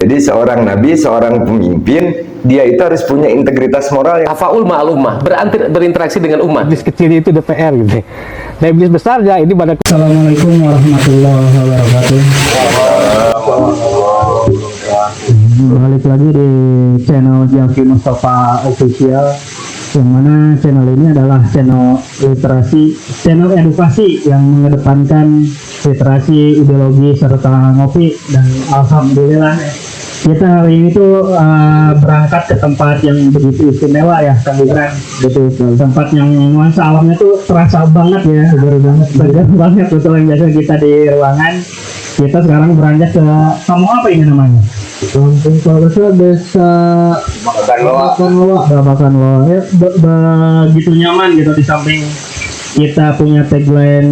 Jadi seorang nabi, seorang pemimpin, dia itu harus punya integritas moral yang Tafaul ma'al ummah, berinteraksi dengan umat. Iblis kecil itu DPR gitu. Nah, iblis besar ya ini pada. Assalamualaikum warahmatullahi wabarakatuh. Balik lagi di channel Jaki Mustafa Official, yang mana channel ini adalah channel literasi, channel edukasi yang mengedepankan literasi, ideologi, serta ngopi. Dan alhamdulillah kita hari ini tuh berangkat ke tempat yang begitu istimewa ya, Kang Gibran. Betul. Tempat yang nuansa alamnya tuh terasa banget ya, segar banget betul. Yang biasa kita di ruangan, kita sekarang beranjak ke kampung apa ini namanya? Kampung Palasa, Desa Babakan Loa. Ya, begitu nyaman gitu di samping kita punya tagline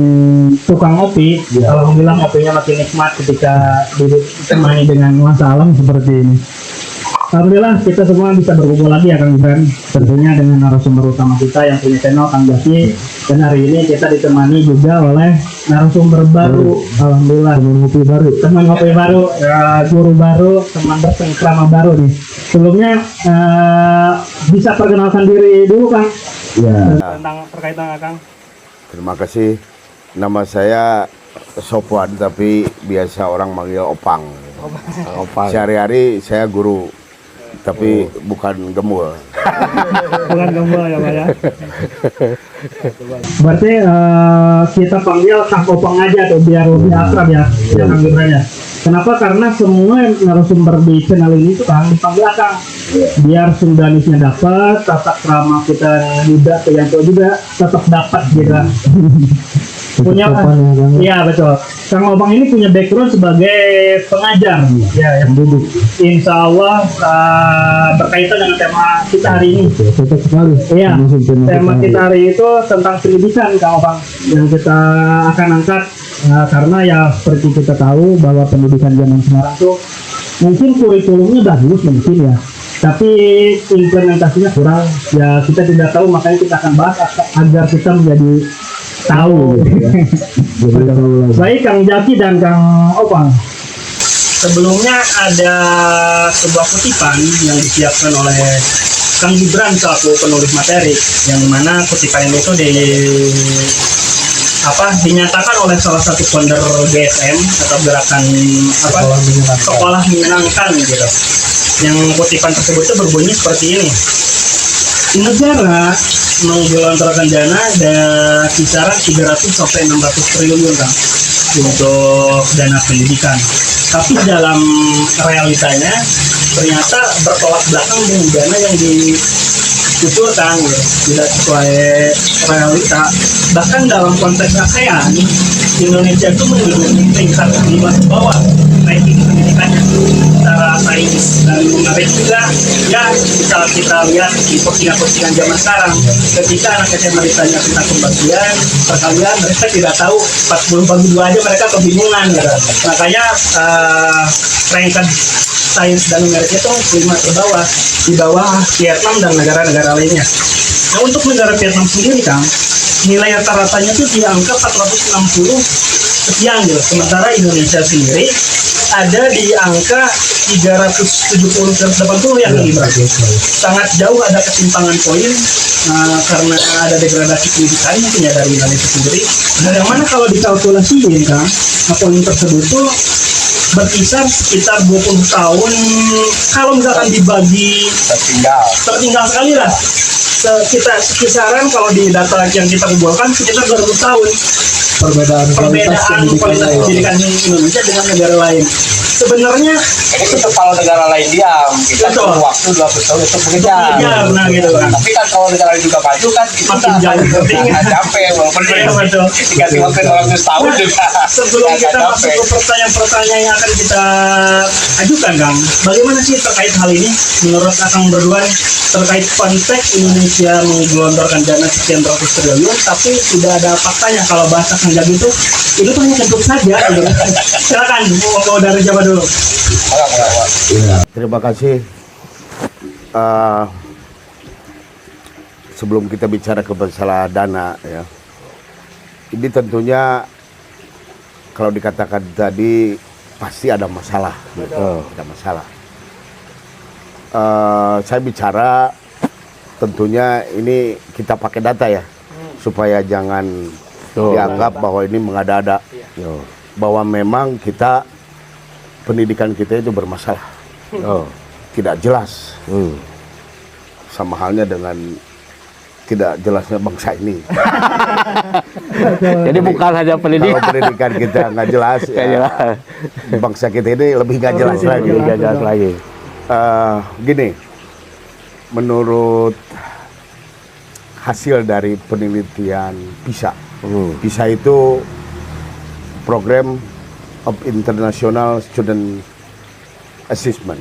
tukang ngopi. Alhamdulillah ngopinya makin nikmat ketika ditemani dengan nuansa alam seperti ini. Alhamdulillah kita semua bisa berkumpul lagi ya Kang Gibran, tentunya dengan narasumber utama kita yang punya channel Kang Jaki. Dan hari ini kita ditemani juga oleh narasumber baru. Alhamdulillah, teman ngopi baru, guru baru, teman bersengkrama baru nih. Sebelumnya bisa perkenalkan diri dulu Kang. ya. Tentang terkait dengan Kang. Terima kasih. Nama saya Sopwan, tapi biasa orang manggil Opang. Sehari-hari saya guru, tapi bukan gembul. Bukan gembel ya Pak ya. Berarti kita panggil Kang Opang aja tuh biar lebih akrab ya, Kang Gibran ya. Kenapa? Karena semua narasumber di channel ini tuh Kang dipanggil Kang, biar Sundanisnya dapat, tata krama kita juga, yang tua juga tetap dapat gitu. Punya iya betul. Kang Opang ini punya background sebagai pengajar ya, yang duduk. Insya Allah berkaitan dengan tema kita hari ini. Cocok sekali. Iya. Tema kita hari itu tentang pendidikan Kang Opang yang kita akan angkat, karena ya seperti kita tahu bahwa pendidikan zaman sekarang tuh mungkin kurikulumnya bagus mungkin ya, tapi implementasinya kurang ya, kita tidak tahu. Makanya kita akan bahas agar kita menjadi tahu gitu ya. Baik Kang Jaki dan Kang Opang, sebelumnya ada sebuah kutipan yang disiapkan oleh Kang Gibran selaku penulis materi, yang mana kutipan ini itu dinyatakan oleh salah satu founder GSM atau gerakan sekolah menyenangkan gitu. Yang kutipan tersebut itu berbunyi seperti ini: negara menggelontorkan dana dan kisaran 300 sampai 600 triliun Kang untuk dana pendidikan. Tapi dalam realitanya ternyata bertolak belakang dengan dana yang dikucurkan gitu, tidak sesuai realita. Bahkan dalam konteks ASEAN, Indonesia itu menduduki peringkat 5 ke bawah ranking pendidikannya secara sains. Dan menarik juga ya, bisa kita lihat di postingan-postingan zaman sekarang, ketika anak SMA ditanya tentang pembagian perkalian, mereka tidak tahu 40 bagi 2 aja mereka kebingungan gitu. Makanya peringkat sains dan numerik itu 5 ke bawah, di bawah Vietnam dan negara-negara lainnya. Nah, untuk negara Vietnam sendiri Kang, nilai rata-ratanya itu di angka 460 sekian gitu. Sementara Indonesia sendiri ada di angka 370-380 yang lebih berat. Sangat jauh ada ketimpangan poin, karena ada degradasi pendidikan mungkin ya dari Indonesia sendiri. Nah, yang mana kalau dikalkulasiin Kang, poin tersebut tuh berkisar sekitar 20 tahun. Kalau misalkan dibagi, tertinggal sekali lah. Kita kisaran kalau di data yang kita kumpulkan sekitar 20 tahun perbedaan kualitas pendidikan Indonesia dengan negara lain. Sebenarnya itu kalau negara lain diam, kita butuh waktu 20 tahun untuk mengejar. Nah gitu kan. Tapi kan kalau negara lain juga maju kan, kita makin jauh nggak capek, walaupun dikasih waktu 200 tahun juga. Sebelum kita masuk ke pertanyaan-pertanyaan yang akan kita ajukan Kang, bagaimana sih terkait hal ini menurut Akang berdua, terkait konteks Indonesia menggelontorkan dana sekian ratus triliun tapi tidak ada faktanya? Kalau bahasa Kang Jaki itu hanya kentut saja gitu. Silakan mau dari Jawa dulu. Terima kasih. Sebelum kita bicara ke masalah dana ya, ini tentunya kalau dikatakan tadi pasti ada masalah, ada masalah. saya bicara tentunya ini kita pakai data ya, supaya jangan dianggap bahwa ini mengada-ada, bahwa memang pendidikan kita itu bermasalah, tidak jelas, sama halnya dengan tidak jelasnya bangsa ini. Jadi bukan hanya pendidikan. Kalau pendidikan kita nggak jelas, ya, bangsa kita ini lebih nggak jelas lagi. Gini, menurut hasil dari penelitian PISA, PISA itu Program of International Student Assessment,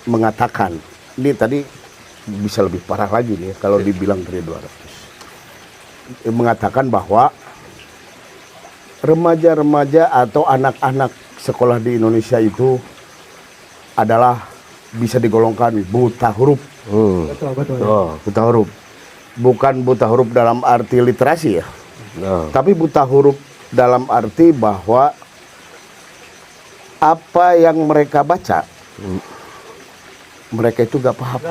mengatakan, ini tadi bisa lebih parah lagi nih kalau dibilang dari 200, mengatakan bahwa remaja-remaja atau anak-anak sekolah di Indonesia itu adalah bisa digolongkan buta huruf. Betul. Buta huruf. Bukan buta huruf dalam arti literasi ya. Tapi buta huruf dalam arti bahwa apa yang mereka baca, mereka itu gak paham.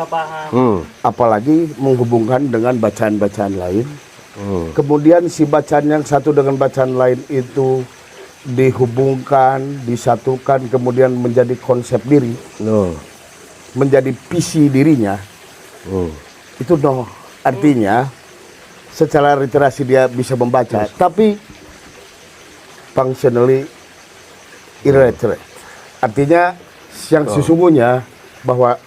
Apalagi menghubungkan dengan bacaan-bacaan lain. Kemudian si bacaan yang satu dengan bacaan lain itu dihubungkan, disatukan, kemudian menjadi konsep diri, menjadi visi dirinya. Itu artinya secara literasi dia bisa membaca, tapi functionally illiterate. Artinya yang sesungguhnya bahwa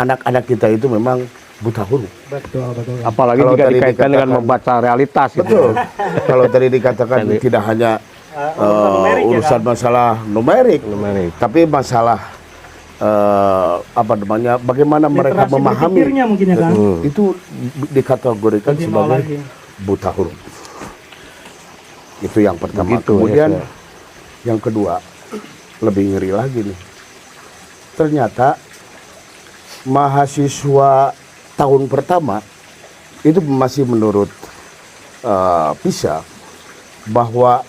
anak-anak kita itu memang buta huruf. Betul. Apalagi Kalau jika tadi dikaitkan dengan dikatakan- membaca realitas. Betul. Kalau tadi dikatakan tidak hanya urusan masalah numerik, tapi masalah bagaimana mereka Literasi memahami berpikirnya mungkin ya kan. itu dikategorikan Lebih mau sebagai lagi. buta huruf. Itu yang pertama. Begitu, Kemudian ya. yang kedua lebih ngeri lagi nih. Ternyata mahasiswa tahun pertama itu masih menurut PISA bahwa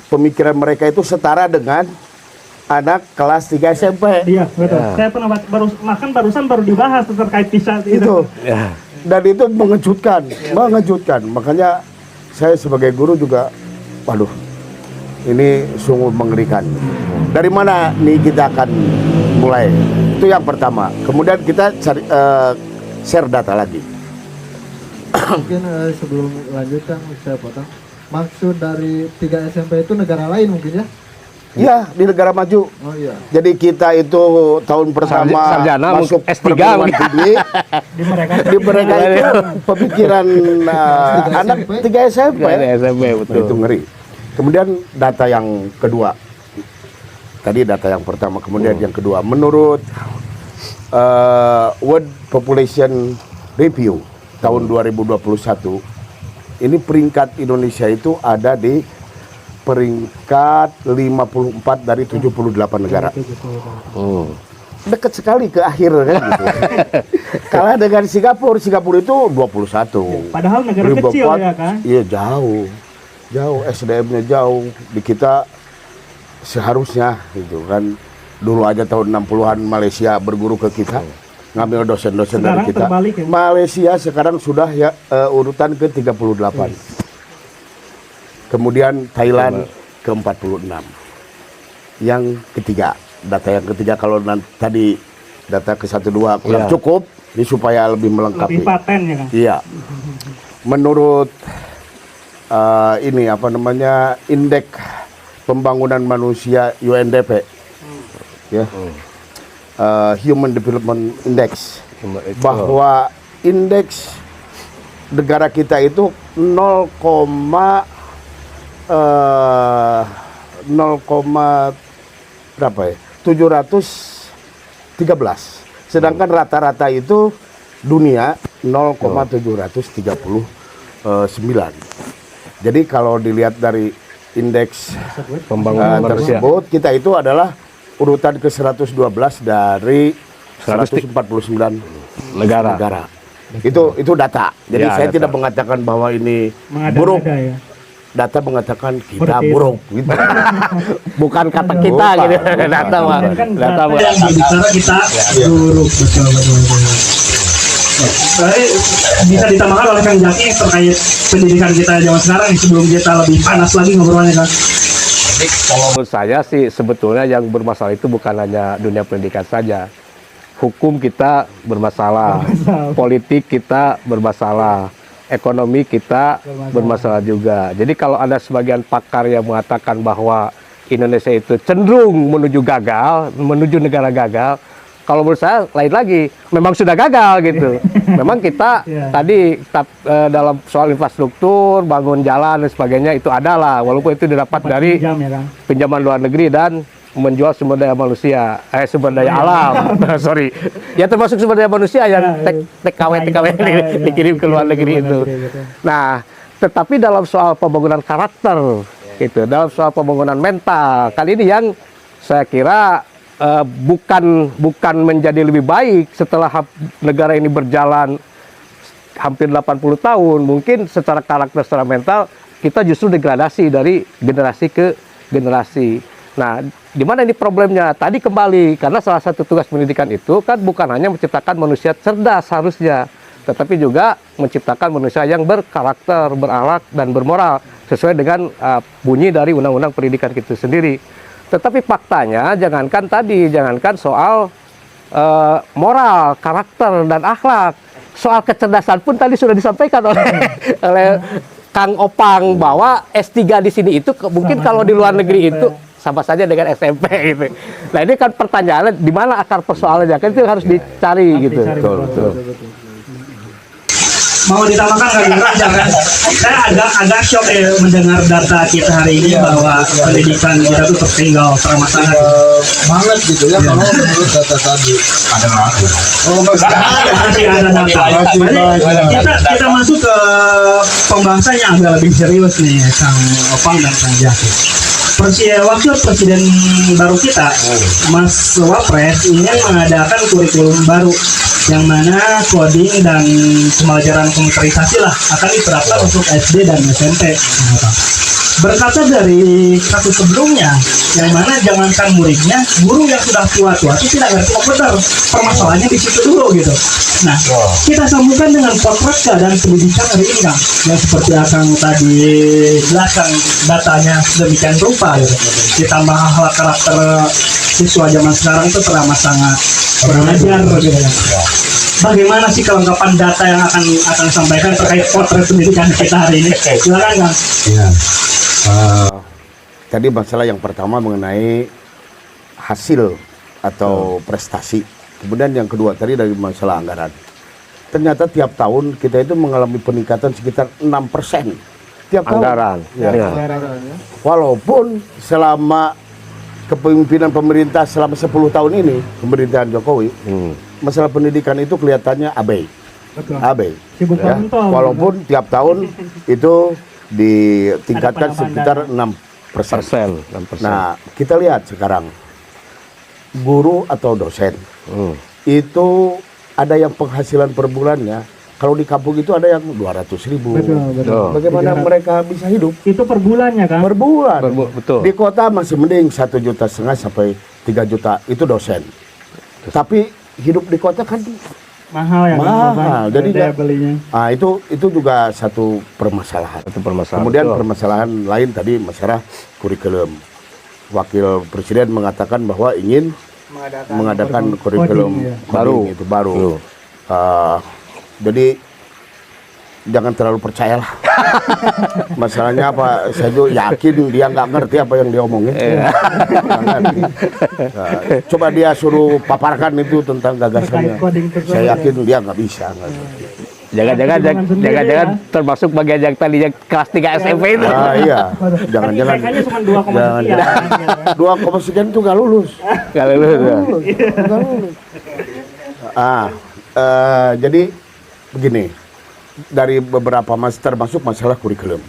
pemikiran mereka itu setara dengan anak kelas 3 SMP. Iya, betul. Saya pernah barusan dibahas terkait PISA Itu. Dan itu mengejutkan. Makanya saya sebagai guru juga, waduh, ini sungguh mengerikan. Dari mana nih kita akan mulai? Itu yang pertama. Kemudian kita cari share data lagi. Mungkin sebelum lanjutkan saya potong. Maksud dari 3 SMP itu negara lain mungkin ya? Ya, di negara maju. Oh iya. Jadi kita itu tahun pertama Sarjana, masuk S3 perguruan mungkin. tinggi. Di mereka itu pemikiran anak 3 SMP. SMP, betul. Itu ngeri. Kemudian data yang kedua. Tadi data yang pertama, kemudian yang kedua. Menurut World Population Review tahun 2021, ini peringkat Indonesia itu ada di peringkat 54 dari 78 negara. Dekat sekali ke akhir kan gitu. Kalah dengan Singapura. Singapura itu 21. Padahal negara kecil ya kan? Iya, jauh. SDM-nya jauh. Di kita seharusnya gitu kan. Dulu aja tahun 60-an Malaysia berguru ke kita. Ngambil dosen-dosen dari Sekarang kita. terbalik ya? Malaysia sekarang sudah ya urutan ke 38. Kemudian Thailand ke 46. Yang ketiga, data yang ketiga kalau tadi data ke 1-2 kurang cukup, ini supaya lebih melengkapi. Lebih paten ya kan? Iya. Menurut Indeks Pembangunan Manusia UNDP, ya, Human Development Index, bahwa indeks negara kita itu 713. Sedangkan rata-rata itu dunia 0,739. Jadi kalau dilihat dari indeks Pembangunan manusia. tersebut, kita itu adalah urutan ke 112 dari 149 negara. Itu data. Jadi Ya, saya data. tidak mengatakan bahwa ini buruk. Mengada-ngada ya. data mengatakan kita Seperti itu. buruk gitu. Bukan kata kita Bukan, gitu. bukan. Data mah. Kan Data mah. yang berbicara kita buruk, betul. Baik, bisa ditambahkan oleh Kang Jaki terkait pendidikan kita zaman sekarang nih, sebelum kita lebih panas lagi ngobrolnya kan. Jadi kalau Menurut saya sih sebetulnya yang bermasalah itu bukan hanya dunia pendidikan saja. Hukum kita bermasalah, politik kita bermasalah, ekonomi kita bermasalah juga. Jadi kalau ada sebagian pakar yang mengatakan bahwa Indonesia itu cenderung menuju gagal, menuju negara gagal, kalau menurut saya lain lagi, memang sudah gagal gitu. Memang kita tadi dalam soal infrastruktur, bangun jalan dan sebagainya itu adalah, walaupun itu didapat dari Jam ya Kang. pinjaman luar negeri dan menjual sumber daya manusia, sumber daya alam, sorry, ya termasuk sumber daya manusia yang TKW dikirim ke luar negeri itu. Nah, tetapi dalam soal pembangunan karakter, gitu, dalam soal pembangunan mental, kali ini yang saya kira bukan menjadi lebih baik setelah negara ini berjalan hampir 80 tahun, mungkin secara karakter, secara mental kita justru degradasi dari generasi ke generasi. Nah, di mana ini problemnya? Tadi kembali, karena salah satu tugas pendidikan itu kan bukan hanya menciptakan manusia cerdas harusnya, tetapi juga menciptakan manusia yang berkarakter, berakhlak, dan bermoral, sesuai dengan bunyi dari Undang-Undang Pendidikan itu sendiri. Tetapi faktanya, jangankan soal moral, karakter, dan akhlak, soal kecerdasan pun tadi sudah disampaikan oleh Kang Opang bahwa S3 di sini itu mungkin kalau di luar negeri itu sama saja dengan SMP gitu. Nah ini kan pertanyaannya di mana akar persoalannya, kan itu harus dicari gitu. Betul. Mau ditambahkan nggak jangan. Saya agak shock mendengar data kita hari ini bahwa pendidikan kita tuh tertinggal permasalahan banget gitu ya kalau menurut data tadi. ada lalu. masih ada data. Kita masuk ke pembahasan yang agak lebih serius nih, Kang Opang dan Kang Jaki. Wakil Presiden baru kita, Mas Wapres, ingin mengadakan kurikulum baru yang mana coding dan pembelajaran komputerisasi lah akan diterapkan untuk SD dan SMP. Berkata dari kasus sebelumnya, yang mana jangankan muridnya, guru yang sudah tua-tua itu tidak ngerti komputer. Permasalahannya di situ dulu gitu. Nah, kita sambungkan dengan potret keadaan pendidikan hari ini, Kang, yang seperti Akang tadi jelaskan datanya sedemikian rupa gitu. Ditambah hal karakter siswa zaman sekarang itu teramat sangat kurang ajar gitu kan. Bagaimana sih kelengkapan data yang akan disampaikan terkait potret pendidikan kita hari ini? Silakan, Kang. Iya. Tadi masalah yang pertama mengenai hasil atau prestasi. Kemudian yang kedua tadi dari masalah anggaran. Ternyata tiap tahun kita itu mengalami peningkatan sekitar 6% tiap tahun. Anggaran. Ya. Ya. Walaupun selama kepemimpinan pemerintah selama 10 tahun ini, pemerintahan Jokowi, masalah pendidikan itu kelihatannya abai. Abai. Sibuk Ya. kontol. Walaupun tiap tahun itu ditingkatkan sekitar 6%. 6%. Nah, kita lihat sekarang guru atau dosen itu ada yang penghasilan per bulannya, kalau di kampung itu ada yang 200.000. Betul. Bagaimana mereka bisa hidup? Itu per bulannya, Kang. Per bulan. Betul. Di kota masih mending 1,5 juta sampai 3 juta itu dosen. Tapi hidup di kota kan Mahal ya, Kang. mahal. Jadi daya belinya. itu juga satu permasalahan. Itu permasalahan. Kemudian Betul. permasalahan lain tadi masalah kurikulum. Wakil Presiden mengatakan bahwa ingin mengadakan kurikulum coding, ya. coding itu baru. Jadi jangan terlalu percayalah. Masalahnya apa? Saya tuh yakin dia nggak ngerti apa yang dia omongin. Nggak ngerti. Nah, coba dia suruh paparkan itu tentang gagasannya. Coding tersebut, Saya yakin dia nggak bisa. Nggak ngerti. Jangan-jangan termasuk bagian yang tadi yang kelas 3 SMP itu. Ah iya, jangan-jangan. Kayaknya cuma 2,3 Jangan. 2, sekian itu nggak lulus. Kalau lu Nggak lulus. Jadi begini, dari beberapa termasuk masalah kurikulum,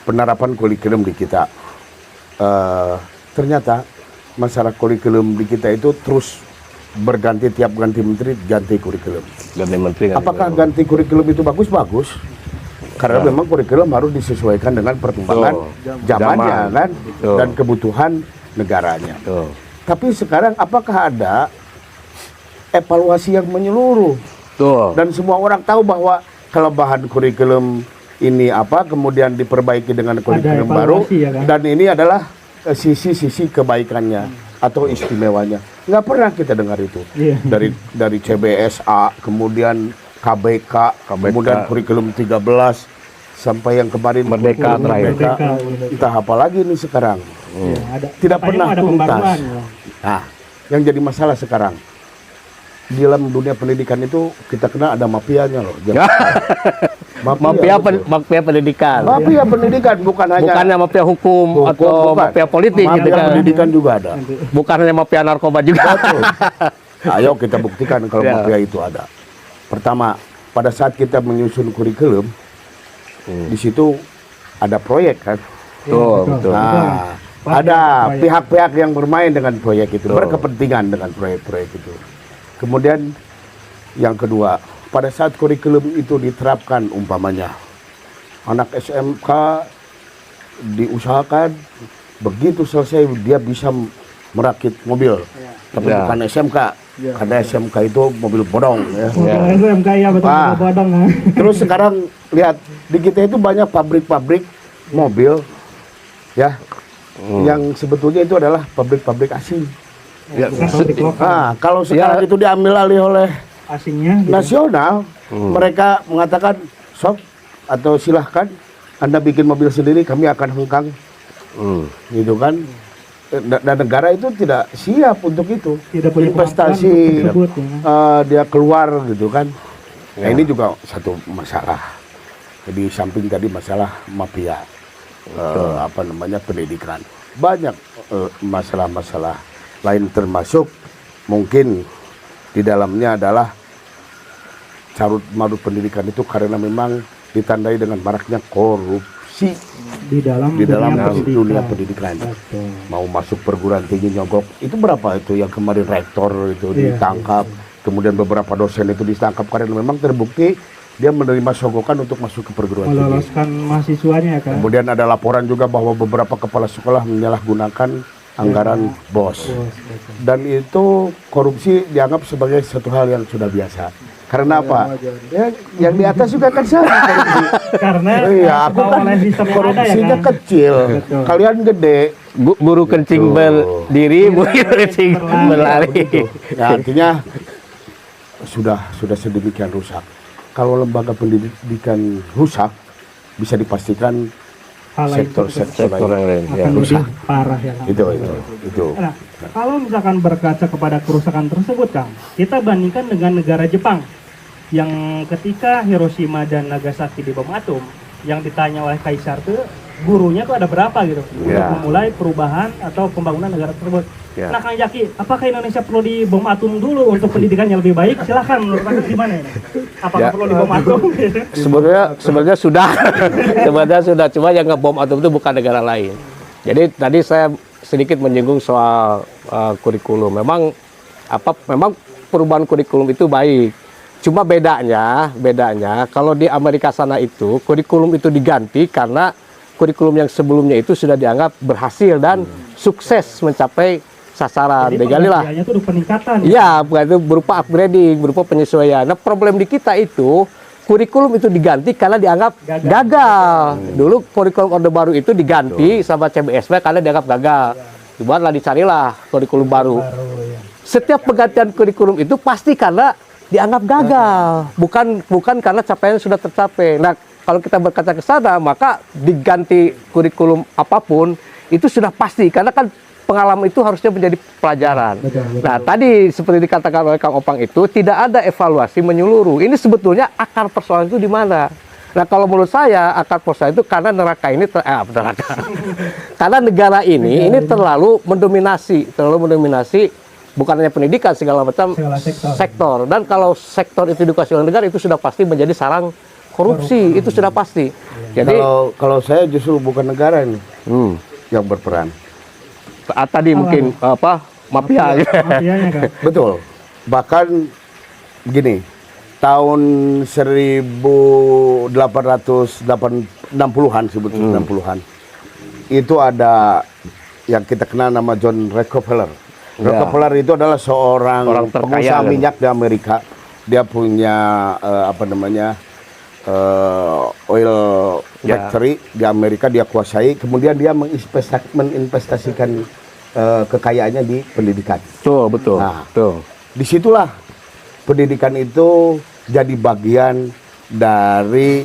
penerapan kurikulum di kita, ternyata masalah kurikulum di kita itu terus berganti, tiap ganti menteri ganti kurikulum. ganti menteri. Apakah ganti kurikulum itu bagus? Bagus. Karena memang kurikulum harus disesuaikan dengan perkembangan zamannya Zaman. kan Betul. dan kebutuhan negaranya. Tuh. Tapi sekarang apakah ada evaluasi yang menyeluruh Tuh. dan semua orang tahu bahwa kelebihan kurikulum ini apa, kemudian diperbaiki dengan kurikulum baru, evaluasi ya kan? dan ini adalah sisi-sisi kebaikannya atau istimewanya. Nggak pernah kita dengar itu Iya. dari CBSA, kemudian KBK, kemudian kurikulum 13 sampai yang kemarin Merdeka kurikulum terakhir. Merdeka. Entah apa lagi nih sekarang. Ya, ada, Tidak katanya pernah ada tuntas. pembaruan, ya. Nah, yang jadi masalah sekarang di dalam dunia pendidikan itu kita kenal ada mafianya loh. Mafia pendidikan. Mafia pendidikan bukan hanya Bukannya mafia hukum atau bukan. mafia politik Mafia gitu kan. pendidikan juga ada. Bukan hanya mafia narkoba juga. Betul. Ayo kita buktikan kalau Ya. mafia itu ada. Pertama, pada saat kita menyusun kurikulum, di situ ada proyek kan. Tuh, betul. Nah, ada pihak-pihak yang bermain dengan proyek itu, berkepentingan dengan proyek-proyek itu. Kemudian yang kedua, pada saat kurikulum itu diterapkan, umpamanya anak SMK diusahakan begitu selesai dia bisa merakit mobil, tapi Ya. bukan SMK, karena SMK itu mobil bodong. Ya. SMK ya betul Ah. bodong. Terus sekarang lihat di kita itu banyak pabrik-pabrik mobil, ya, yang sebetulnya itu adalah pabrik-pabrik asing. Ya, Pabrik lokal Nah, kalau sekarang Ya. itu diambil alih oleh asingnya gitu. nasional, mereka mengatakan sok atau silahkan Anda bikin mobil sendiri, kami akan hengkang, gitu kan? Dan negara itu tidak siap untuk itu. Tidak punya Investasi kemampuan untuk tersebut, dia keluar gitu kan. Nah ini juga satu masalah. Jadi samping tadi masalah mafia, apa namanya pendidikan, banyak masalah-masalah lain termasuk mungkin di dalamnya adalah carut marut pendidikan itu karena memang ditandai dengan maraknya korupsi di dalam dunia pendidikan. Mau masuk perguruan tinggi nyogok itu berapa itu yang kemarin rektor itu ditangkap, kemudian beberapa dosen itu ditangkap karena memang terbukti dia menerima sogokan untuk masuk ke perguruan tinggi. meloloskan mahasiswanya kan. Kemudian ada laporan juga bahwa beberapa kepala sekolah menyalahgunakan anggaran BOS. Dan itu korupsi dianggap sebagai satu hal yang sudah biasa. Karena apa? Ya, yang di atas juga kan sama korupsi. Karena Iya, aku kan oleh sistem yang ada ya korupsinya kan. kecil. Betul. Kalian gede. Guru kencing berdiri, guru kencing berlari. Ya, artinya sudah sedemikian rusak. Kalau lembaga pendidikan rusak, bisa dipastikan Hal lain Sektor yang lain. Ya. akan lebih parah ya kan. itu. Nah, kalau misalkan berkaca kepada kerusakan tersebut, Kang, kita bandingkan dengan negara Jepang yang ketika Hiroshima dan Nagasaki dibom atom, yang ditanya oleh Kaisar tuh gurunya tuh ada berapa gitu untuk memulai perubahan atau pembangunan negara tersebut. Nah, Kang Jaki, apakah Indonesia perlu dibom atom dulu untuk pendidikannya lebih baik? Silahkan, menurut Kang gimana ini? Apakah perlu dibom atom? Sebenarnya sudah, sebenarnya sudah, cuma yang ngebom atom itu bukan negara lain. Jadi tadi saya sedikit menyinggung soal kurikulum. Memang perubahan kurikulum itu baik. Cuma bedanya kalau di Amerika sana itu kurikulum itu diganti karena kurikulum yang sebelumnya itu sudah dianggap berhasil dan sukses mencapai sasaran. Jadi pengertiannya tuh peningkatan. Iya, itu berupa upgrading, berupa penyesuaian. Nah, problem di kita itu kurikulum itu diganti karena dianggap gagal. Dulu kurikulum Orde Baru itu diganti sama CBSP karena dianggap gagal. Dibuatlah dicarilah kurikulum baru. Setiap penggantian kurikulum itu pasti karena dianggap gagal, bukan karena capaian sudah tercapai. Nah, kalau kita berkaca ke sana, maka diganti kurikulum apapun itu sudah pasti karena kan pengalaman itu harusnya menjadi pelajaran. Betul. Nah, tadi seperti dikatakan oleh Kang Opang itu tidak ada evaluasi menyeluruh. Ini sebetulnya akar persoalan itu di mana? Nah, kalau menurut saya akar persoalan itu karena neraka ini karena negara ini terlalu mendominasi bukan hanya pendidikan, segala macam sektor. Dan kalau sektor itu dikuasai oleh negara itu sudah pasti menjadi sarang korupsi, itu sudah pasti. Jadi kalau saya justru bukan negara ini yang berperan. Tadi mungkin mafia. Mafianya kan. Betul. Bahkan begini, tahun 1860-an sebetulnya 60-an. Itu ada yang kita kenal nama John Rockefeller. Rockefeller itu adalah seorang Orang terkaya, pengusaha kan? minyak di Amerika. Dia punya oil factory di Amerika dia kuasai. Kemudian dia menginvestasikan kekayaannya di pendidikan. Betul. Nah. Betul. Disitulah pendidikan itu jadi bagian dari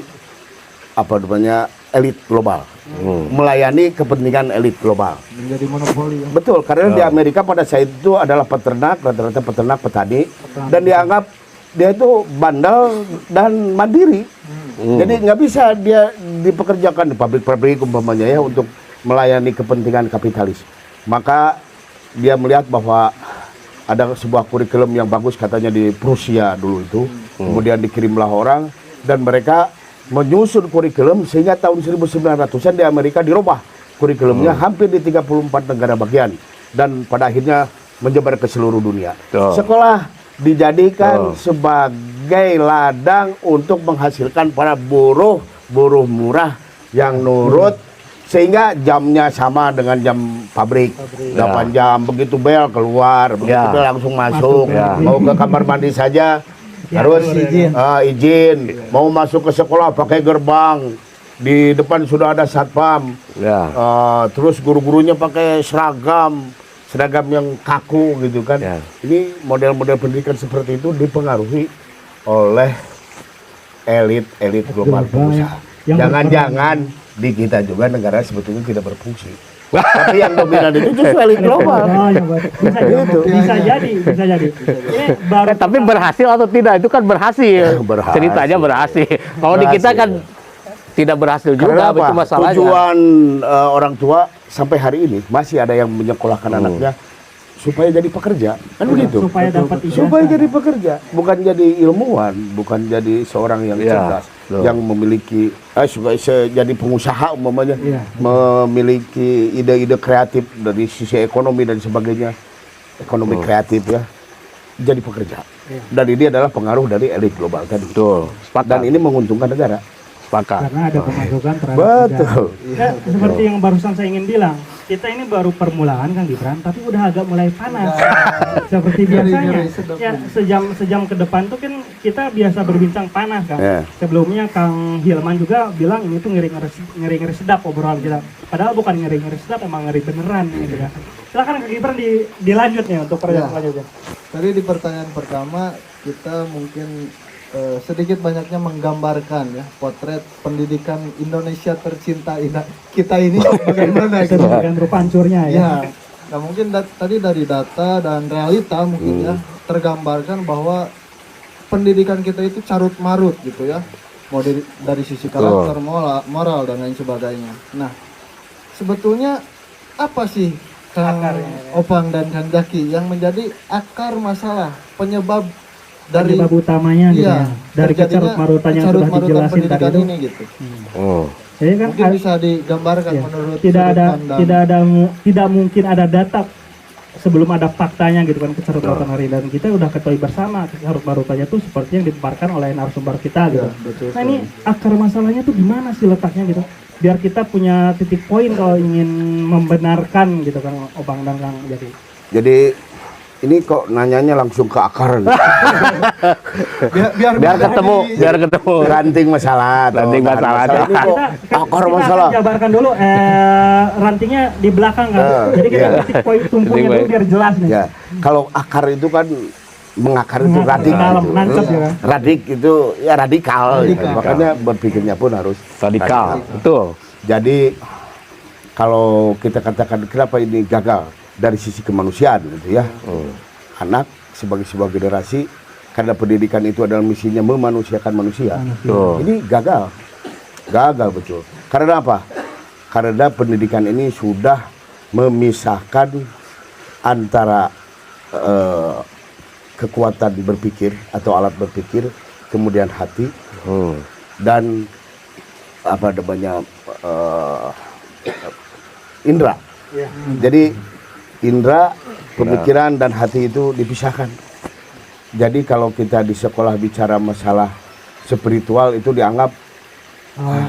elit global, melayani kepentingan elit global. Menjadi monopoli ya. Betul, karena di Amerika pada saat itu adalah peternak, rata-rata peternak, petani, dan dianggap dia itu bandel dan mandiri. Jadi nggak bisa dia dipekerjakan di pabrik-pabrik umpamanya ya untuk melayani kepentingan kapitalis. Maka dia melihat bahwa ada sebuah kurikulum yang bagus katanya di Prusia dulu itu. Kemudian dikirimlah orang dan mereka menyusun kurikulum sehingga tahun 1900-an di Amerika dirubah kurikulumnya hampir di 34 negara bagian dan pada akhirnya menyebar ke seluruh dunia. Sekolah dijadikan sebagai ladang untuk menghasilkan para buruh murah yang nurut sehingga jamnya sama dengan jam pabrik 8 jam, begitu bel keluar, begitu bel langsung masuk. Mau ke kamar mandi saja harus izin. Mau masuk ke sekolah pakai gerbang, di depan sudah ada satpam. Terus guru-gurunya pakai seragam yang kaku gitu kan. Ini model-model pendidikan seperti itu dipengaruhi oleh elit global pengusaha. Jangan-jangan di kita juga negara sebetulnya tidak berfungsi. Tapi yang dominan itu justru elit global. Bisa jadi. Ini baru Tapi berhasil atau tidak itu kan berhasil. Berhasil. Ceritanya berhasil. Kalau di kita kan tidak berhasil juga, Karena itu masalahnya. Tujuan orang tua sampai hari ini masih ada yang menyekolahkan anaknya supaya jadi pekerja, kan begitu? supaya dapat Supaya jadi pekerja, bukan jadi ilmuwan, bukan jadi seorang yang cerdas, yang memiliki jadi pengusaha umpamanya, memiliki ide-ide kreatif dari sisi ekonomi dan sebagainya, ekonomi kreatif ya, jadi pekerja. Dan ini adalah pengaruh dari elit global tadi. Dan ini menguntungkan negara. karena ada pemasukan terhadap Betul. negara. Seperti yang barusan saya ingin bilang, kita ini baru permulaan Kang Gibran, tapi udah agak mulai panas. Seperti biasanya, ya sejam ke depan tuh kan kita biasa berbincang panas kan. Sebelumnya Kang Hilman juga bilang ini tuh ngeri-ngeri sedap obrolan kita. Padahal bukan ngeri-ngeri sedap, emang ngeri beneran gitu kan. Silakan Kang Gibran dilanjut nih untuk pertanyaan selanjutnya. Tadi di pertanyaan pertama kita mungkin sedikit banyaknya menggambarkan ya potret pendidikan Indonesia tercinta kita ini bagaimana gitu. Sedemikian rupa hancurnya ya. Nah mungkin tadi dari data dan realita mungkin ya tergambarkan bahwa pendidikan kita itu carut marut gitu ya, mau dari sisi karakter, moral dan lain sebagainya. Nah sebetulnya apa sih Kang Opang dan Kang Jaki yang menjadi akar masalah penyebab dari penyebab utamanya gitu ya, dari kecarut-marutan yang sudah dijelasin tadi itu ini gitu. Jadi kan Mungkin bisa digambarkan menurut tidak mungkin ada data sebelum ada faktanya gitu kan kecarut-marutan hari, dan kita udah ketahui bersama kecarut-marutannya tuh seperti yang dipaparkan oleh narasumber kita gitu. Nah ini akar masalahnya tuh gimana sih letaknya gitu, biar kita punya titik poin kalau ingin membenarkan gitu Kang Opang dan Kang Jaki. Jadi ini kok nanyanya langsung ke akar. biar ketemu Ranting masalah. Ranting masalah. Ini kok akar masalah. Kita jabarkan dulu rantingnya di belakang kan. Jadi kita titik poin tumpunya dulu biar jelas nih. Ya, kalau akar itu kan mengakar itu radik. Nancep ya. Radik itu ya radikal. Gitu. Makanya berpikirnya pun harus Radikal. Betul. Jadi kalau kita katakan kenapa ini gagal dari sisi kemanusiaan gitu ya. Anak sebagai sebuah generasi, karena pendidikan itu adalah misinya memanusiakan manusia. Ini gagal betul. Karena apa? Karena pendidikan ini sudah memisahkan antara kekuatan berpikir atau alat berpikir, kemudian hati dan apa namanya indera. Jadi indera, pemikiran dan hati itu dipisahkan. Jadi kalau kita di sekolah bicara masalah spiritual itu dianggap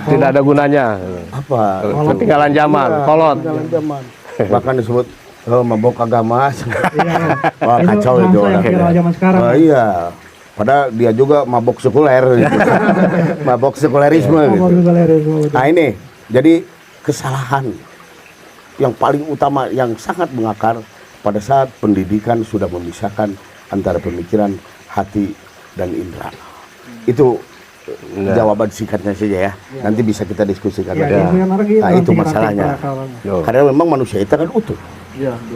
Tidak ada gunanya. apa? Ketinggalan zaman, Iya, kolot. ketinggalan zaman. Bahkan disebut mabok agama. Wah, kacau itu orang. zaman sekarang. Iya. Padahal dia juga mabok sekuler gitu. Mabok sekulerisme gitu. Nah ini, jadi kesalahan yang paling utama yang sangat mengakar pada saat pendidikan sudah memisahkan antara pemikiran, hati, dan indera. Itu jawaban singkatnya saja ya. Nanti bisa kita diskusikan lagi. Nah itu masalahnya. Karena memang manusia itu kan utuh.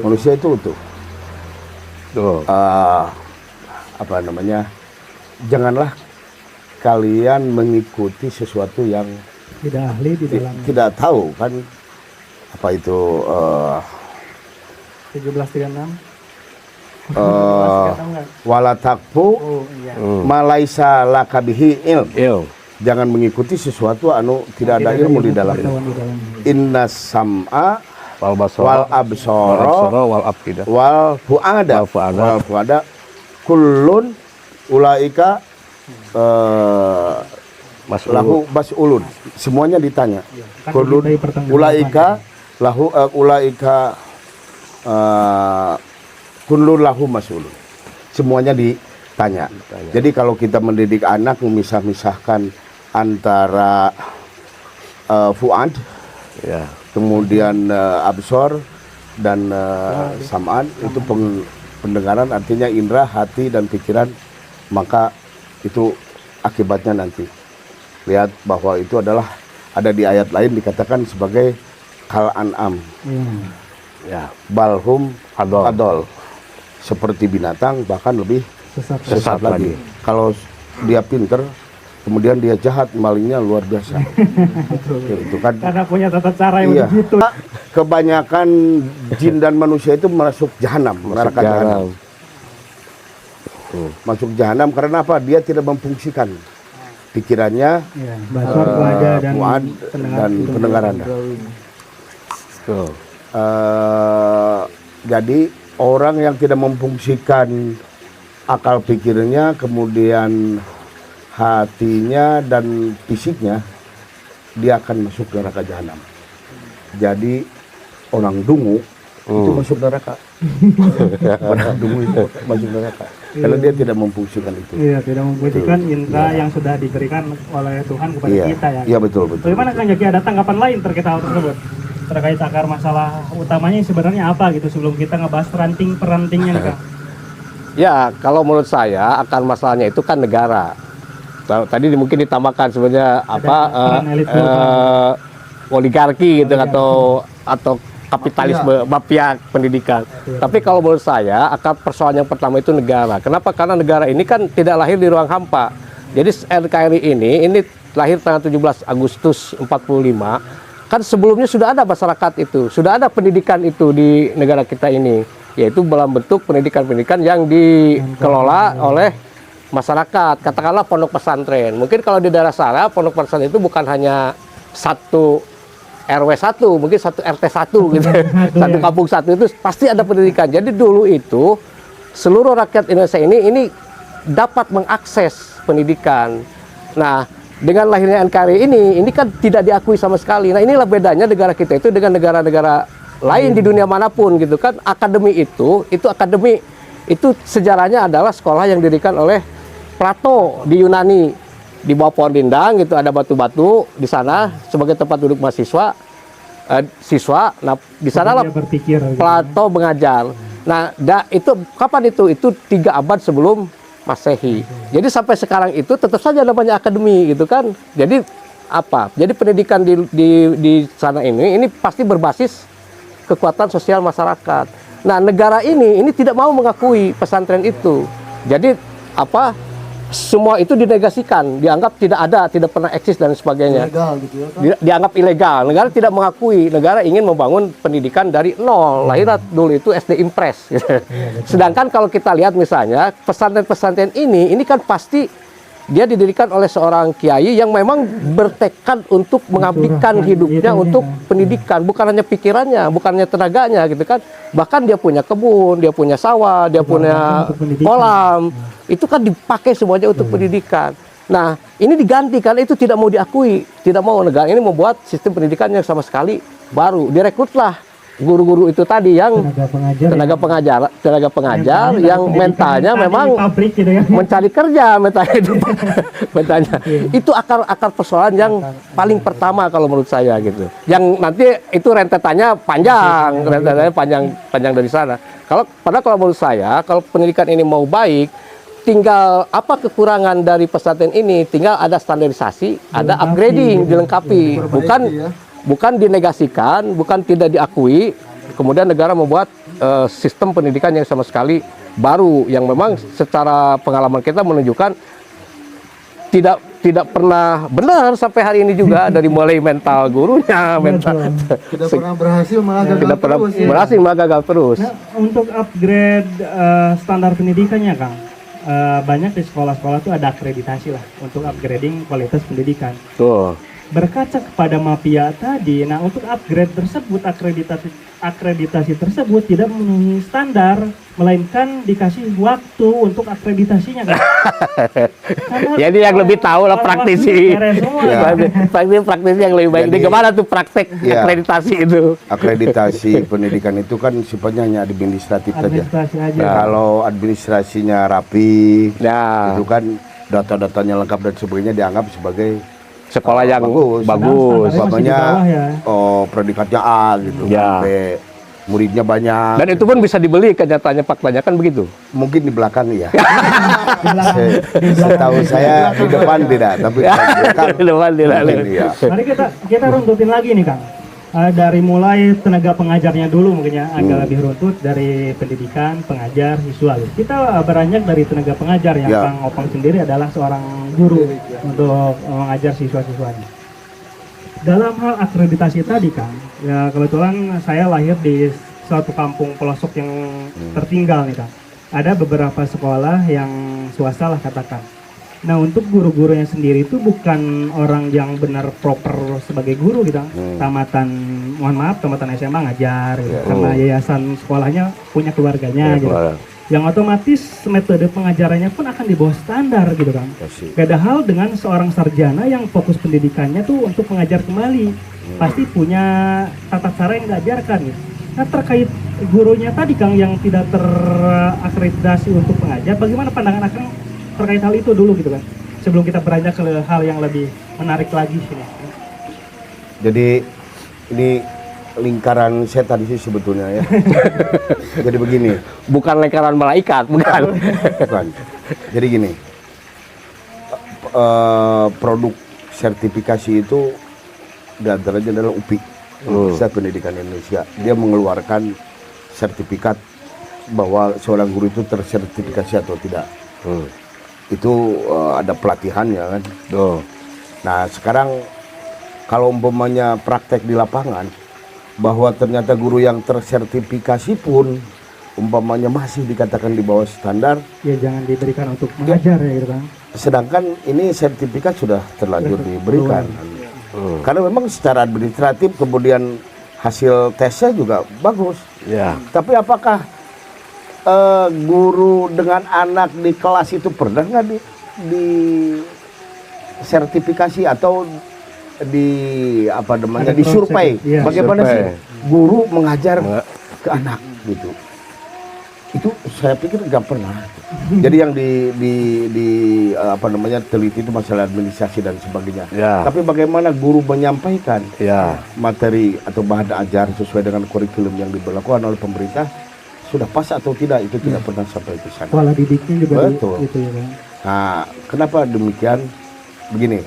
Manusia itu utuh. Tuh. Apa namanya? Janganlah kalian mengikuti sesuatu yang Tidak ahli di dalam tidak tahu kan apa itu 1736. wala takfu Oh iya. malaisa lakabihi ilm. Il. Jangan mengikuti sesuatu anu tidak ada ilmu di dalamnya. Inna sam'a Wal wal basara, absara wal afida. wal fuada Wal fuada. kullun ulaika Mas'ul. lahu bas'ulun. Semuanya ditanya. Kullun ulaika lahu ulaika kullun lahu mas'ulun. Semuanya ditanya. Jadi kalau kita mendidik anak memisah-misahkan antara fuad, Ya. kemudian absor dan sam'an, itu pendengaran artinya indera, hati dan pikiran, maka itu akibatnya nanti lihat bahwa itu adalah ada di ayat lain dikatakan sebagai kal an'am, Ya. balhum Adol. adol, seperti binatang bahkan lebih sesat Sesat lagi. lagi. Kalau dia pinter kemudian dia jahat, malingnya luar biasa. Itu kan Karena punya tata cara yang iya. begitu. Kebanyakan jin dan manusia itu masuk jahanam, neraka jahanam. Masuk jahanam karena apa? Dia tidak memfungsikan pikirannya, Basar, wajah dan fuad dan pendengaran. Tuh. Jadi orang yang tidak memfungsikan akal pikirnya, kemudian hatinya dan fisiknya, dia akan masuk neraka jahanam. Jadi orang dungu itu masuk neraka. Orang dungu itu masuk neraka karena dia tidak memfungsikan itu. Iya, tidak membutuhkan indera yang sudah diberikan oleh Tuhan kepada Iya, kita ya. iya betul betul. Bagaimana Kang Jaki, ada tanggapan lain terkait hal tersebut? Terkait akar masalah utamanya sebenarnya apa gitu sebelum kita ngebahas perantingnya nih Kang? Ya, kalau menurut saya akan masalahnya itu kan negara. Tadi mungkin ditambahkan sebenarnya apa peran elit oligarki gitu atau kapitalisme mafia pendidikan. Tapi kalau menurut saya akar persoalan yang pertama itu negara. Kenapa? Karena negara ini kan tidak lahir di ruang hampa. Jadi NKRI ini lahir tanggal 17 Agustus 45. Kan sebelumnya sudah ada masyarakat itu, sudah ada pendidikan itu di negara kita ini, yaitu dalam bentuk pendidikan-pendidikan yang dikelola oleh masyarakat, katakanlah pondok pesantren. Mungkin kalau di daerah saya pondok pesantren itu bukan hanya satu RW 1, mungkin satu RT 1 gitu, satu kampung satu, itu pasti ada pendidikan. Jadi dulu itu seluruh rakyat Indonesia ini dapat mengakses pendidikan. Nah, dengan lahirnya NKRI ini kan tidak diakui sama sekali. Nah, inilah bedanya negara kita itu dengan negara-negara lain di dunia manapun gitu kan. Akademi itu akademi itu sejarahnya adalah sekolah yang didirikan oleh Plato di Yunani. Di bawah pohon rindang gitu ada batu-batu di sana sebagai tempat duduk mahasiswa siswa. Nah, di sanalah berpikir Plato mengajar. Nah, itu kapan itu? Itu 3 abad sebelum Masehi. Jadi sampai sekarang itu tetap saja namanya akademi gitu kan. Jadi apa? Jadi pendidikan di sana ini pasti berbasis kekuatan sosial masyarakat. Nah, negara ini tidak mau mengakui pesantren itu. Jadi apa? Semua itu dinegasikan, dianggap tidak ada, tidak pernah eksis dan sebagainya. Ilegal gitu ya kan? Dianggap ilegal. Negara tidak mengakui. Negara ingin membangun pendidikan dari nol. Lahirlah dulu itu SD Impres. Sedangkan kalau kita lihat misalnya pesantren-pesantren ini kan pasti dia didirikan oleh seorang kiai yang memang bertekad untuk mengabdikan hidupnya untuk pendidikan, bukan hanya pikirannya, bukan hanya tenaganya gitu kan. Bahkan dia punya kebun, dia punya sawah, dia punya kolam. Itu kan dipakai semuanya untuk pendidikan. Nah, ini diganti karena itu tidak mau diakui, tidak mau negara ini membuat sistem pendidikan yang sama sekali baru. Direkrutlah guru-guru itu tadi yang tenaga pengajar yang mentalnya memang pabrik gitu ya. mencari kerja mentalnya itu. Mentalnya. Itu akar persoalan yang paling pertama kalau menurut saya gitu. Yang nanti itu rentetannya panjang dari sana. Kalau menurut saya kalau pendidikan ini mau baik, tinggal apa kekurangan dari pesantren ini, tinggal ada standarisasi, ada upgrading, dilengkapi, bukan dinegasikan, bukan tidak diakui. Kemudian negara membuat sistem pendidikan yang sama sekali baru, yang memang secara pengalaman kita menunjukkan tidak pernah benar sampai hari ini juga, dari mulai mental gurunya, Tidak pernah berhasil, malah gagal terus. Nah, untuk upgrade standar pendidikannya, Kang, banyak di sekolah-sekolah tuh ada akreditasi lah untuk upgrading kualitas pendidikan. Tuh. Berkaca kepada mafia tadi, nah untuk upgrade tersebut, akreditasi tersebut tidak memenuhi standar, melainkan dikasih waktu untuk akreditasinya. Kan? Jadi yang lebih tahu lah praktisi. Praktisi yang lebih baik. Jadi gimana tuh praktek akreditasi itu? Akreditasi pendidikan itu kan sifatnya hanya administratif saja. Kalau administrasinya rapi, itu kan data-datanya lengkap dan sebagainya dianggap sebagai sekolah yang bagus. Umpamanya predikatnya A gitu, sampai muridnya banyak. Dan itu pun bisa dibeli, kenyataannya faktanya kan begitu. Mungkin di belakang ya. Setahu saya di depan tidak, tapi di depan tidak. Mari kita runtutin lagi nih, Kang. Dari mulai tenaga pengajarnya dulu mungkin ya, agak lebih runtut, dari pendidikan, pengajar, siswa. Kita beranjak dari tenaga pengajar yang Kang Opang sendiri adalah seorang guru untuk mengajar siswa-siswanya. Dalam hal akreditasi tadi, Kang, ya kebetulan saya lahir di suatu kampung pelosok yang tertinggal nih, Kang. Ada beberapa sekolah yang swasta lah katakan. Nah, untuk guru-gurunya sendiri itu bukan orang yang benar proper sebagai guru gitu. Tamatan SMA ngajar gitu. Karena yayasan sekolahnya punya keluarganya gitu. Yang otomatis metode pengajarannya pun akan di bawah standar gitu kan. Beda hal dengan seorang sarjana yang fokus pendidikannya tuh untuk mengajar kembali. Pasti punya tata cara yang diajarkan gitu. Nah, terkait gurunya tadi, Kang, yang tidak terakreditasi untuk pengajar, bagaimana pandangan Akang terkait hal itu dulu gitu kan, sebelum kita beranjak ke hal yang lebih menarik lagi sini. Jadi ini lingkaran setan sih sebetulnya ya. Jadi begini, bukan lingkaran malaikat, bukan. Jadi gini, produk sertifikasi itu diantaranya adalah UPI, Universitas Pendidikan Indonesia. Dia mengeluarkan sertifikat bahwa seorang guru itu tersertifikasi atau tidak. Itu ada pelatihannya kan. Nah, sekarang kalau umpamanya praktek di lapangan, bahwa ternyata guru yang tersertifikasi pun umpamanya masih dikatakan di bawah standar, ya jangan diberikan untuk mengajar ya gitu kan. Sedangkan ini sertifikat sudah terlanjur diberikan. Karena memang secara administratif kemudian hasil tesnya juga bagus. Tapi apakah guru dengan anak di kelas itu pernah nggak di sertifikasi atau disurvei bagaimana sih guru mengajar ke anak gitu? Itu saya pikir nggak pernah. Jadi yang teliti itu masalah administrasi dan sebagainya. Tapi bagaimana guru menyampaikan materi atau bahan ajar sesuai dengan kurikulum yang diberlakukan oleh pemerintah, sudah pas atau tidak, itu tidak pernah sampai ke sana. Pola didiknya juga betul. Gitu ya, Bang. Nah, kenapa demikian? Begini,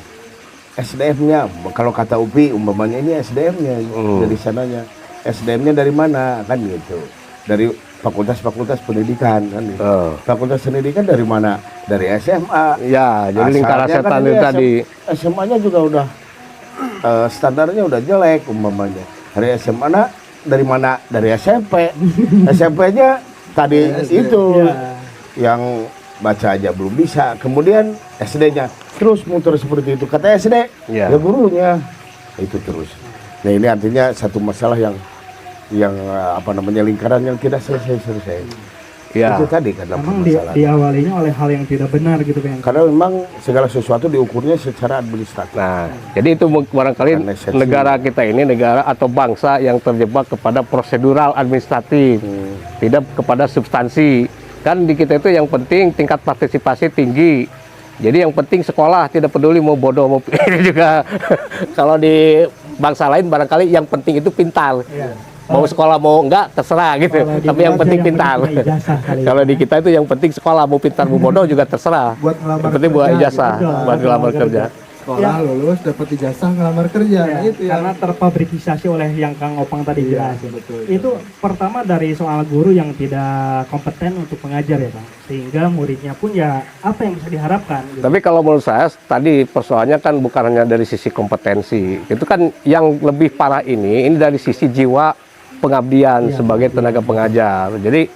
SDM-nya, kalau kata UPI, umpamanya ini SDM-nya dari sananya. SDM-nya dari mana? Kan gitu. Dari fakultas-fakultas pendidikan kan gitu. Fakultas pendidikan dari mana? Dari SMA. Ya, jadi lingkaran setan itu tadi. SMA-nya juga udah standarnya udah jelek umpamanya. Dari SMA dari mana? Dari SMP. SMP-nya tadi itu yang baca aja belum bisa. Kemudian SD-nya terus muter seperti itu. Kata SD, Iya. ya gurunya itu terus. Nah ini artinya satu masalah yang apa namanya lingkaran yang tidak selesai. Ya. Itu tadi karena Memang permasalahan. diawalinya oleh hal yang tidak benar gitu kan. Karena memang segala sesuatu diukurnya secara administratif. Nah, jadi itu barangkali Karena esensi. negara kita ini negara atau bangsa yang terjebak kepada prosedural administratif, tidak kepada substansi. Kan di kita itu yang penting tingkat partisipasi tinggi. Jadi yang penting sekolah, tidak peduli mau bodoh mau ini juga. Kalau di bangsa lain barangkali yang penting itu pintar. Mau sekolah mau enggak terserah gitu. Tapi yang penting pintar. Kalau di kita itu yang penting sekolah mau pintar mau bodoh juga terserah. Buat ngelamar Yang penting buat kerja, ijazah, gitu. buat ngelamar kerja. Sekolah lulus dapat ijazah ngelamar kerja. Nah, itu Karena yang terfabrikasi oleh yang Kang Opang tadi Iya, jelasin. betul. Itu pertama dari soal guru yang tidak kompeten untuk mengajar ya Kang. Sehingga muridnya pun ya apa yang bisa diharapkan gitu. Tapi kalau menurut saya tadi persoalannya kan bukan hanya dari sisi kompetensi. Itu kan yang lebih parah ini dari sisi jiwa pengabdian sebagai tenaga pengajar. Jadi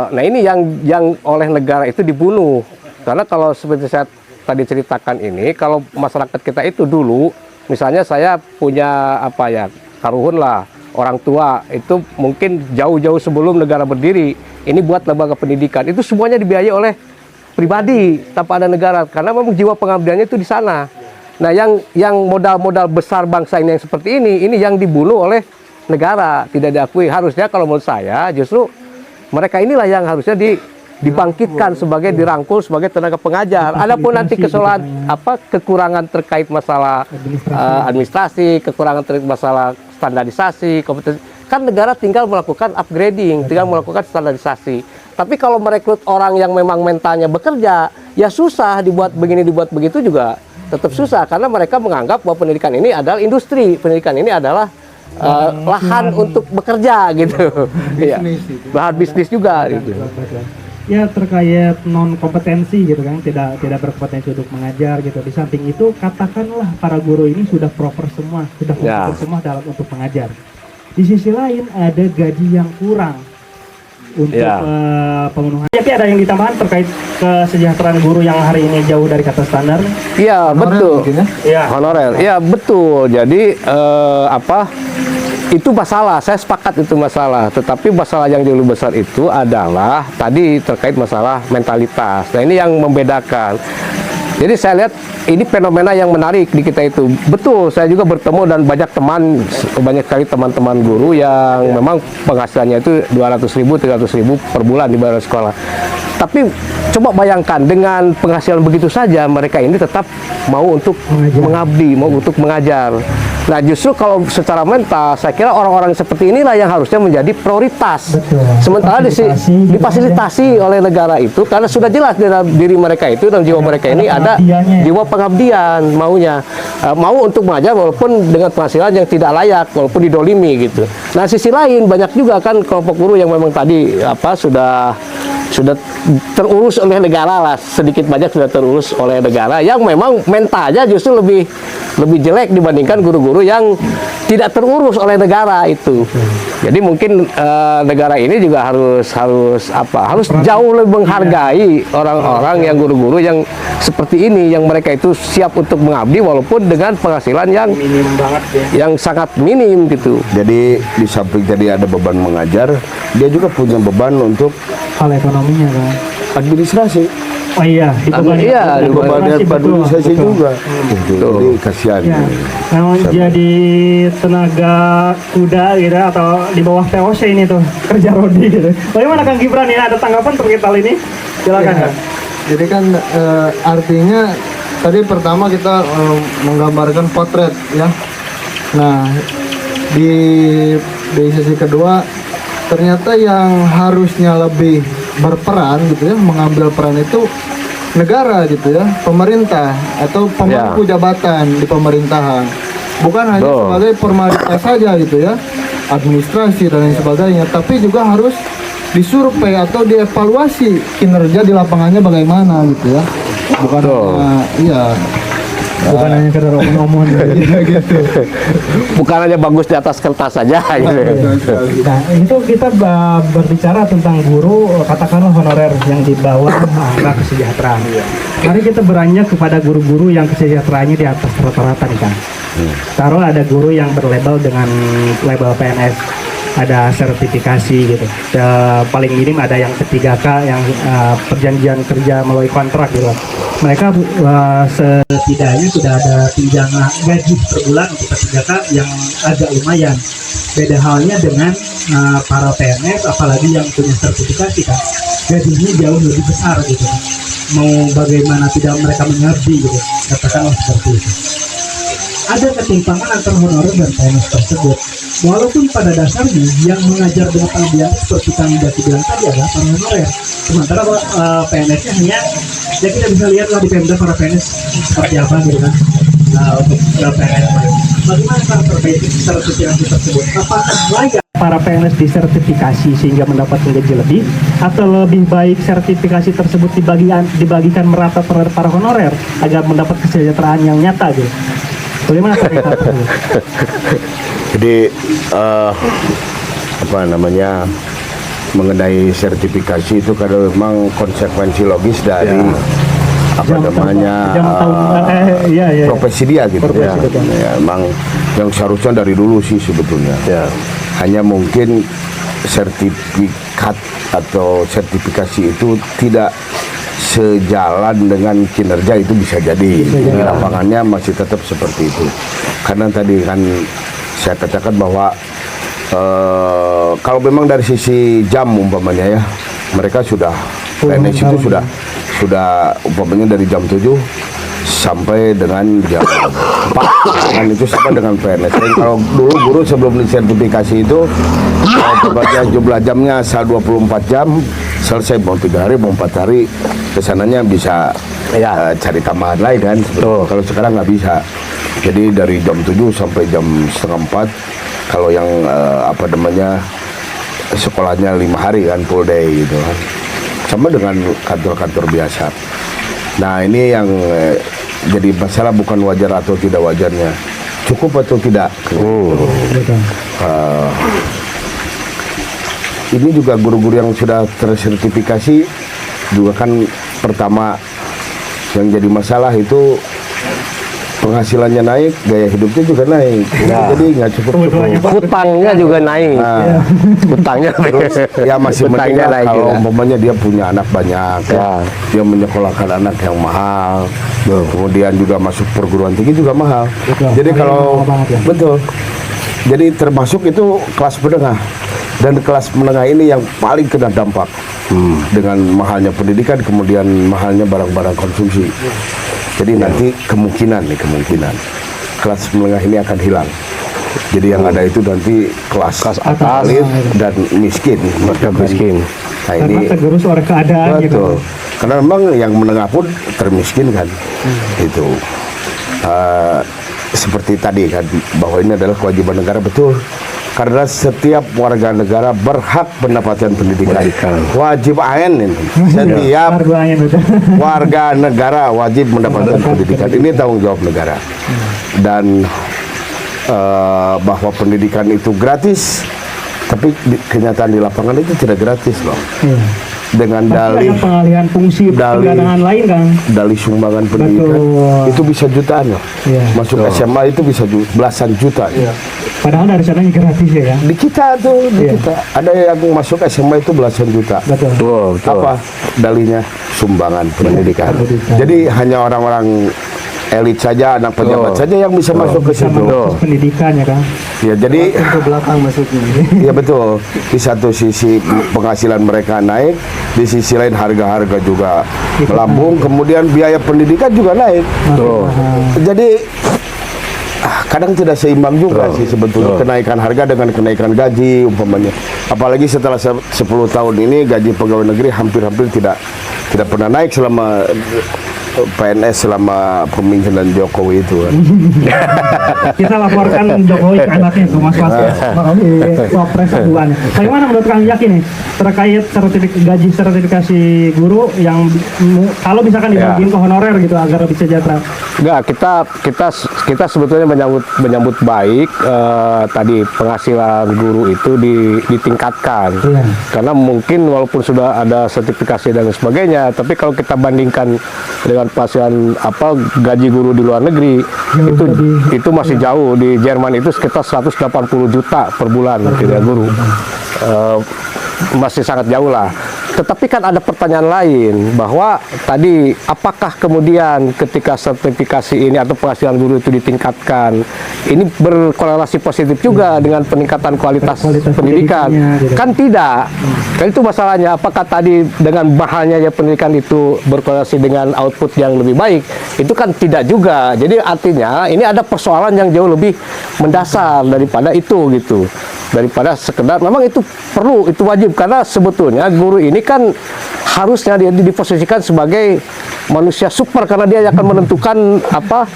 nah ini yang oleh negara itu dibunuh. Karena kalau seperti saya tadi ceritakan ini, kalau masyarakat kita itu dulu, misalnya saya punya apa ya, karuhun lah, orang tua itu mungkin jauh-jauh sebelum negara berdiri, ini buat lembaga pendidikan, itu semuanya dibiayai oleh pribadi tanpa ada negara, karena memang jiwa pengabdiannya itu di sana. Nah, yang modal-modal besar bangsa ini yang seperti ini yang dibunuh oleh negara, tidak diakui. Harusnya kalau menurut saya justru mereka inilah yang harusnya dibangkitkan sebagai dirangkul sebagai tenaga pengajar. Adapun nanti kesalahan kekurangan terkait masalah administrasi, kekurangan terkait masalah standarisasi, kompetensi, kan negara tinggal melakukan upgrading, tinggal melakukan standarisasi. Tapi kalau merekrut orang yang memang mentalnya bekerja, ya susah, dibuat begini dibuat begitu juga tetap susah, karena mereka menganggap bahwa pendidikan ini adalah industri, pendidikan ini adalah lahan untuk bekerja gitu. Iya. Bahan bisnis juga gitu. Ya terkait non kompetensi gitu kan, tidak berkompetensi untuk mengajar gitu. Di samping itu katakanlah para guru ini sudah proper semua, sudah kompeten semua dalam untuk mengajar. Di sisi lain ada gaji yang kurang untuk pemenuhan. Tapi ada yang ditambahkan terkait kesejahteraan guru yang hari ini jauh dari kata standar. Iya betul. Ya. Honorer. Iya betul. Jadi itu masalah, saya sepakat itu masalah. Tetapi masalah yang jauh lebih besar itu adalah tadi terkait masalah mentalitas. Nah ini yang membedakan. Jadi saya lihat ini fenomena yang menarik di kita itu. Betul, saya juga bertemu dan banyak sekali teman-teman guru yang memang penghasilannya itu 200.000, 300.000 per bulan di bawah sekolah. Tapi coba bayangkan dengan penghasilan begitu saja mereka ini tetap mau untuk mengabdi, mau untuk mengajar. Nah justru kalau secara mental saya kira orang-orang seperti inilah yang harusnya menjadi prioritas. Betul. Sementara difasilitasi oleh negara itu karena sudah jelas dalam diri mereka itu dan jiwa mereka ini ada jiwa pengabdian maunya. Mau untuk mengajar walaupun dengan penghasilan yang tidak layak, walaupun didolimi gitu. Nah sisi lain banyak juga kan kelompok guru yang memang tadi sudah terurus oleh negara lah, sedikit banyak sudah terurus oleh negara yang memang mentalnya justru lebih jelek dibandingkan guru-guru yang tidak terurus oleh negara itu. Jadi mungkin negara ini juga harus jauh lebih menghargai orang-orang yang guru-guru yang seperti ini, yang mereka itu siap untuk mengabdi walaupun dengan penghasilan yang Minim banget ya. yang sangat minim gitu. Jadi di samping tadi ada beban mengajar, dia juga punya beban untuk Hal ekonominya kan. administrasi. Oh iya, Iya, Beban administrasi betul. juga. Jadi kasihan. Ya, kalau jadi tenaga kuda gitu atau di bawah TOC ini tuh kerja rodi gitu. Bagaimana Kang Gibran ini ada tanggapan terkait hal ini? Silakan Ya. Kang. Jadi kan artinya tadi pertama kita menggambarkan potret ya. Nah di sisi kedua ternyata yang harusnya lebih berperan gitu ya, mengambil peran itu negara gitu ya, pemerintah atau pemangku jabatan di pemerintahan, bukan hanya sebagai formalitas saja gitu ya, administrasi dan lain sebagainya, tapi juga harus disurvei atau dievaluasi kinerja di lapangannya bagaimana gitu ya, bukan hanya bukan hanya sekedar omong-omong gitu. Bukan hanya bagus di atas kertas saja gitu. Nah, itu kita berbicara tentang guru, katakanlah honorer yang di bawah angka kesejahteraan. Mari kita beranjak kepada guru-guru yang kesejahteraannya di atas rata-rata nih Kang. Taruh ada guru yang berlabel dengan label PNS, ada sertifikasi gitu. Paling minim ada yang ke-3K yang perjanjian kerja melalui kontrak gitu. Mereka setidaknya sudah ada tunjangan gaji per bulan untuk ke-3K yang agak lumayan. Beda halnya dengan para PNS, apalagi yang punya sertifikasi kan, gajinya jauh lebih besar gitu. Mau bagaimana tidak mereka mengerti gitu, katakanlah seperti itu. Ada ketimpangan antara honorer dan PNS tersebut. Walaupun pada dasarnya yang mengajar dengan pengabdian seperti Kang Jaki bilang tadi adalah para honorer. Sementara PNS-nya hanya, ya kita bisa lihat lah di Pemda para PNS seperti apa gitu kan. Untuk PNS bagaimana cara perbaiki sertifikasi tersebut? Apakah layak para PNS disertifikasi sehingga mendapatkan gaji lebih, atau lebih baik sertifikasi tersebut dibagikan merata terhadap para honorer agar mendapat kesejahteraan yang nyata gitu? Bagaimana cara tersebut? Jadi apa namanya, mengenai sertifikasi itu karena memang konsekuensi logis dari profesi dia gitu ya. Emang yang seharusnya dari dulu sih sebetulnya. Hanya mungkin sertifikat atau sertifikasi itu tidak sejalan dengan kinerja, itu bisa jadi. Di lapangannya masih tetap seperti itu. Karena tadi kan saya katakan bahwa kalau memang dari sisi jam umpamanya ya, mereka sudah PNS itu sudah umpamanya dari jam 7 sampai dengan jam 4 kan, itu sama dengan PNS. Dan kalau dulu guru sebelum disertifikasi itu jumlah jamnya asal 24 jam, selesai mau 3 hari mau 4 hari, kesananya bisa cari tambahan lain kan. Kalau sekarang nggak bisa. Jadi dari jam 7 sampai jam setengah 4, kalau yang apa namanya sekolahnya 5 hari kan, full day gitu kan, sama dengan kantor-kantor biasa. Nah ini yang jadi masalah, bukan wajar atau tidak wajarnya, cukup atau tidak. Ini juga guru-guru yang sudah tersertifikasi juga kan, pertama yang jadi masalah itu penghasilannya naik, gaya hidupnya juga naik. Jadi nggak cukup. Hutangnya juga naik. Hutangnya terus ya masih mending kalau umpamanya dia punya anak banyak, dia menyekolahkan anak yang mahal, kemudian juga masuk perguruan tinggi juga mahal. Jadi kalau betul, jadi termasuk itu kelas menengah, dan kelas menengah ini yang paling kena dampak dengan mahalnya pendidikan, kemudian mahalnya barang-barang konsumsi. Jadi nanti kemungkinan kelas menengah ini akan hilang. Jadi yang ada itu nanti kelas atas dan miskin. Nah ini tergerus oleh keadaan gitu. Karena memang yang menengah pun termiskin kan. Itu seperti tadi kan, bahwa ini adalah kewajiban negara, betul. Karena setiap warga negara berhak mendapatkan pendidikan. Wajib AN ini. Setiap warga negara wajib mendapatkan pendidikan. Ini tanggung jawab negara. Dan bahwa pendidikan itu gratis, tapi kenyataan di lapangan itu tidak gratis loh. Dengan dalih pengalihan fungsi pendanaan lain kan, dalih sumbangan pendidikan itu bisa jutaan loh. Masuk SMA itu bisa belasan juta. Padahal dari sananya gratis ya kan? Di kita tuh, kita ada yang masuk SMA itu belasan juta. Betul. Apa dalihnya? Sumbangan pendidikan. Jadi hanya orang-orang elit saja, anak pejabat saja yang bisa masuk ke situ. Pendidikan ya kan? Ya jadi ke belakang masuknya. Ya betul. Di satu sisi penghasilan mereka naik, di sisi lain harga-harga juga melambung, kemudian biaya pendidikan juga naik. Jadi kadang tidak seimbang juga sih sebetulnya kenaikan harga dengan kenaikan gaji umpamanya. Apalagi setelah 10 tahun ini gaji pegawai negeri hampir-hampir tidak pernah naik selama PNS selama pemimpinan Jokowi itu kan. Kita laporkan Jokowi ke anaknya tuh Mas di Wapres keduanya. Bagaimana menurut Kang Yakin nih terkait gaji sertifikasi guru yang kalau misalkan dibagiin ke honorer gitu agar lebih sejahtera? Enggak, kita sebetulnya menyambut baik tadi penghasilan guru itu ditingkatkan. Karena mungkin walaupun sudah ada sertifikasi dan sebagainya, tapi kalau kita bandingkan dengan penghasilan gaji guru di luar negeri itu masih jauh. Di Jerman itu sekitar 180 juta per bulan gitu ya guru. Masih sangat jauh lah. Tetapi kan ada pertanyaan lain bahwa tadi apakah kemudian ketika sertifikasi ini atau penghasilan guru itu ditingkatkan ini berkorelasi positif juga dengan peningkatan kualitas pendidikan? Kan tidak. Kan itu masalahnya, apakah tadi dengan bahannya ya pendidikan itu berkorelasi dengan output yang lebih baik? Itu kan tidak juga. Jadi artinya ini ada persoalan yang jauh lebih mendasar daripada itu gitu. Daripada sekedar memang itu perlu, itu wajib, karena sebetulnya guru ini kan harusnya dia diposisikan sebagai manusia super karena dia akan menentukan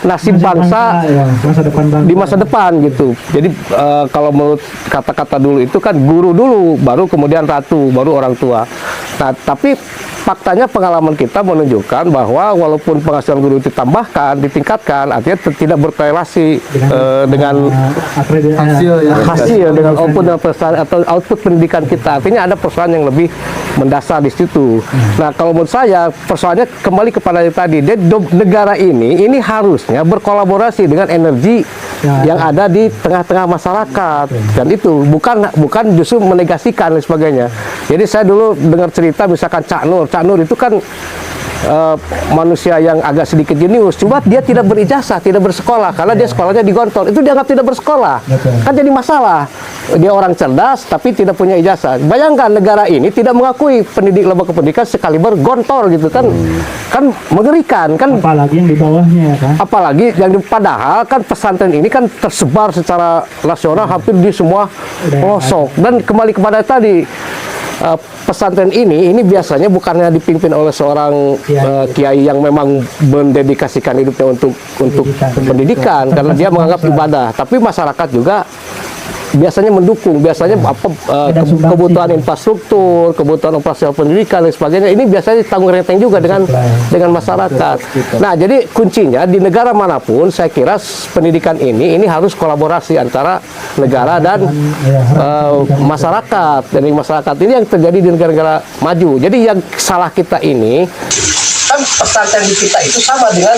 nasib bangsa di masa depan gitu. Jadi kalau menurut kata-kata dulu itu kan guru dulu, baru kemudian ratu, baru orang tua. Nah, tapi faktanya pengalaman kita menunjukkan bahwa walaupun penghasilan guru ditambahkan, ditingkatkan, artinya tidak berkorelasi dengan hasil dengan output dan atau output pendidikan kita. Artinya ada persoalan yang lebih mendasar di situ. Nah, kalau menurut saya persoalannya kembali kepada yang tadi, negara ini harusnya berkolaborasi dengan energi yang ada di tengah-tengah masyarakat, dan itu bukan justru menegasikan dan sebagainya. Jadi saya dulu dengar cerita misalkan Cak Nur itu kan manusia yang agak sedikit jenius, cuma dia tidak berijazah, tidak bersekolah karena dia sekolahnya di Gontor, itu dianggap tidak bersekolah. Kan jadi masalah. Dia orang cerdas tapi tidak punya ijazah. Bayangkan negara ini tidak mengakui lembaga pendidikan sekaliber Gontor gitu kan. Kan mengerikan kan, Apalagi yang di bawahnya ya kan. apalagi yang padahal kan pesantren ini kan tersebar secara nasional hampir di semua pelosok. Dan kembali kepada tadi, pesantren ini biasanya bukannya dipimpin oleh seorang kiai yang memang mendedikasikan hidupnya untuk pendidikan karena dia menganggap ibadah, tapi masyarakat juga biasanya mendukung, biasanya kebutuhan infrastruktur, kebutuhan operasional pendidikan dan sebagainya ini biasanya tanggung renteng juga dengan masyarakat. Nah, jadi kuncinya di negara manapun saya kira pendidikan ini harus kolaborasi antara negara dan masyarakat. Dan masyarakat ini yang terjadi di negara-negara maju. Jadi yang salah kita ini Kan pesantren di kita itu sama dengan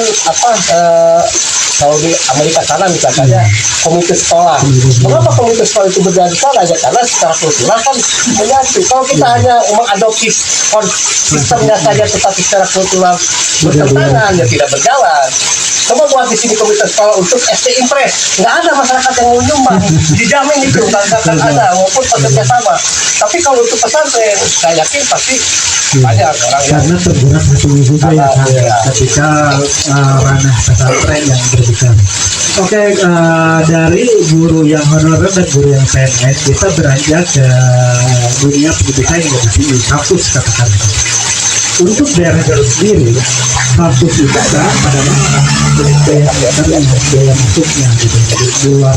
kalau di Amerika sana misalkan ya komite sekolah. Mengapa komite sekolah itu berjalan di sana? Ya karena secara kultural kan menyatu. Kalau kita hanya mengadopsi sistemnya saja tetapi secara kultural bertentangan, ya tidak berjalan. Coba buat di sini komite sekolah untuk SD Impres, nggak ada masyarakat yang mau nyumbang, dijamin itu nggak akan ada walaupun konsepnya sama. Tapi kalau untuk pesantren, saya yakin pasti banyak orang yang Karena terberat hatinya juga ya kan, ketika ranah pesantren yang berbicara. Oke, dari guru yang honorer dan guru yang PNS kita beranjak ke dunia pendidikan yang lebih tinggi, kampus katakan. Untuk daerah Garut sendiri, kampus itu ada pada biaya masuknya gitu. Di luar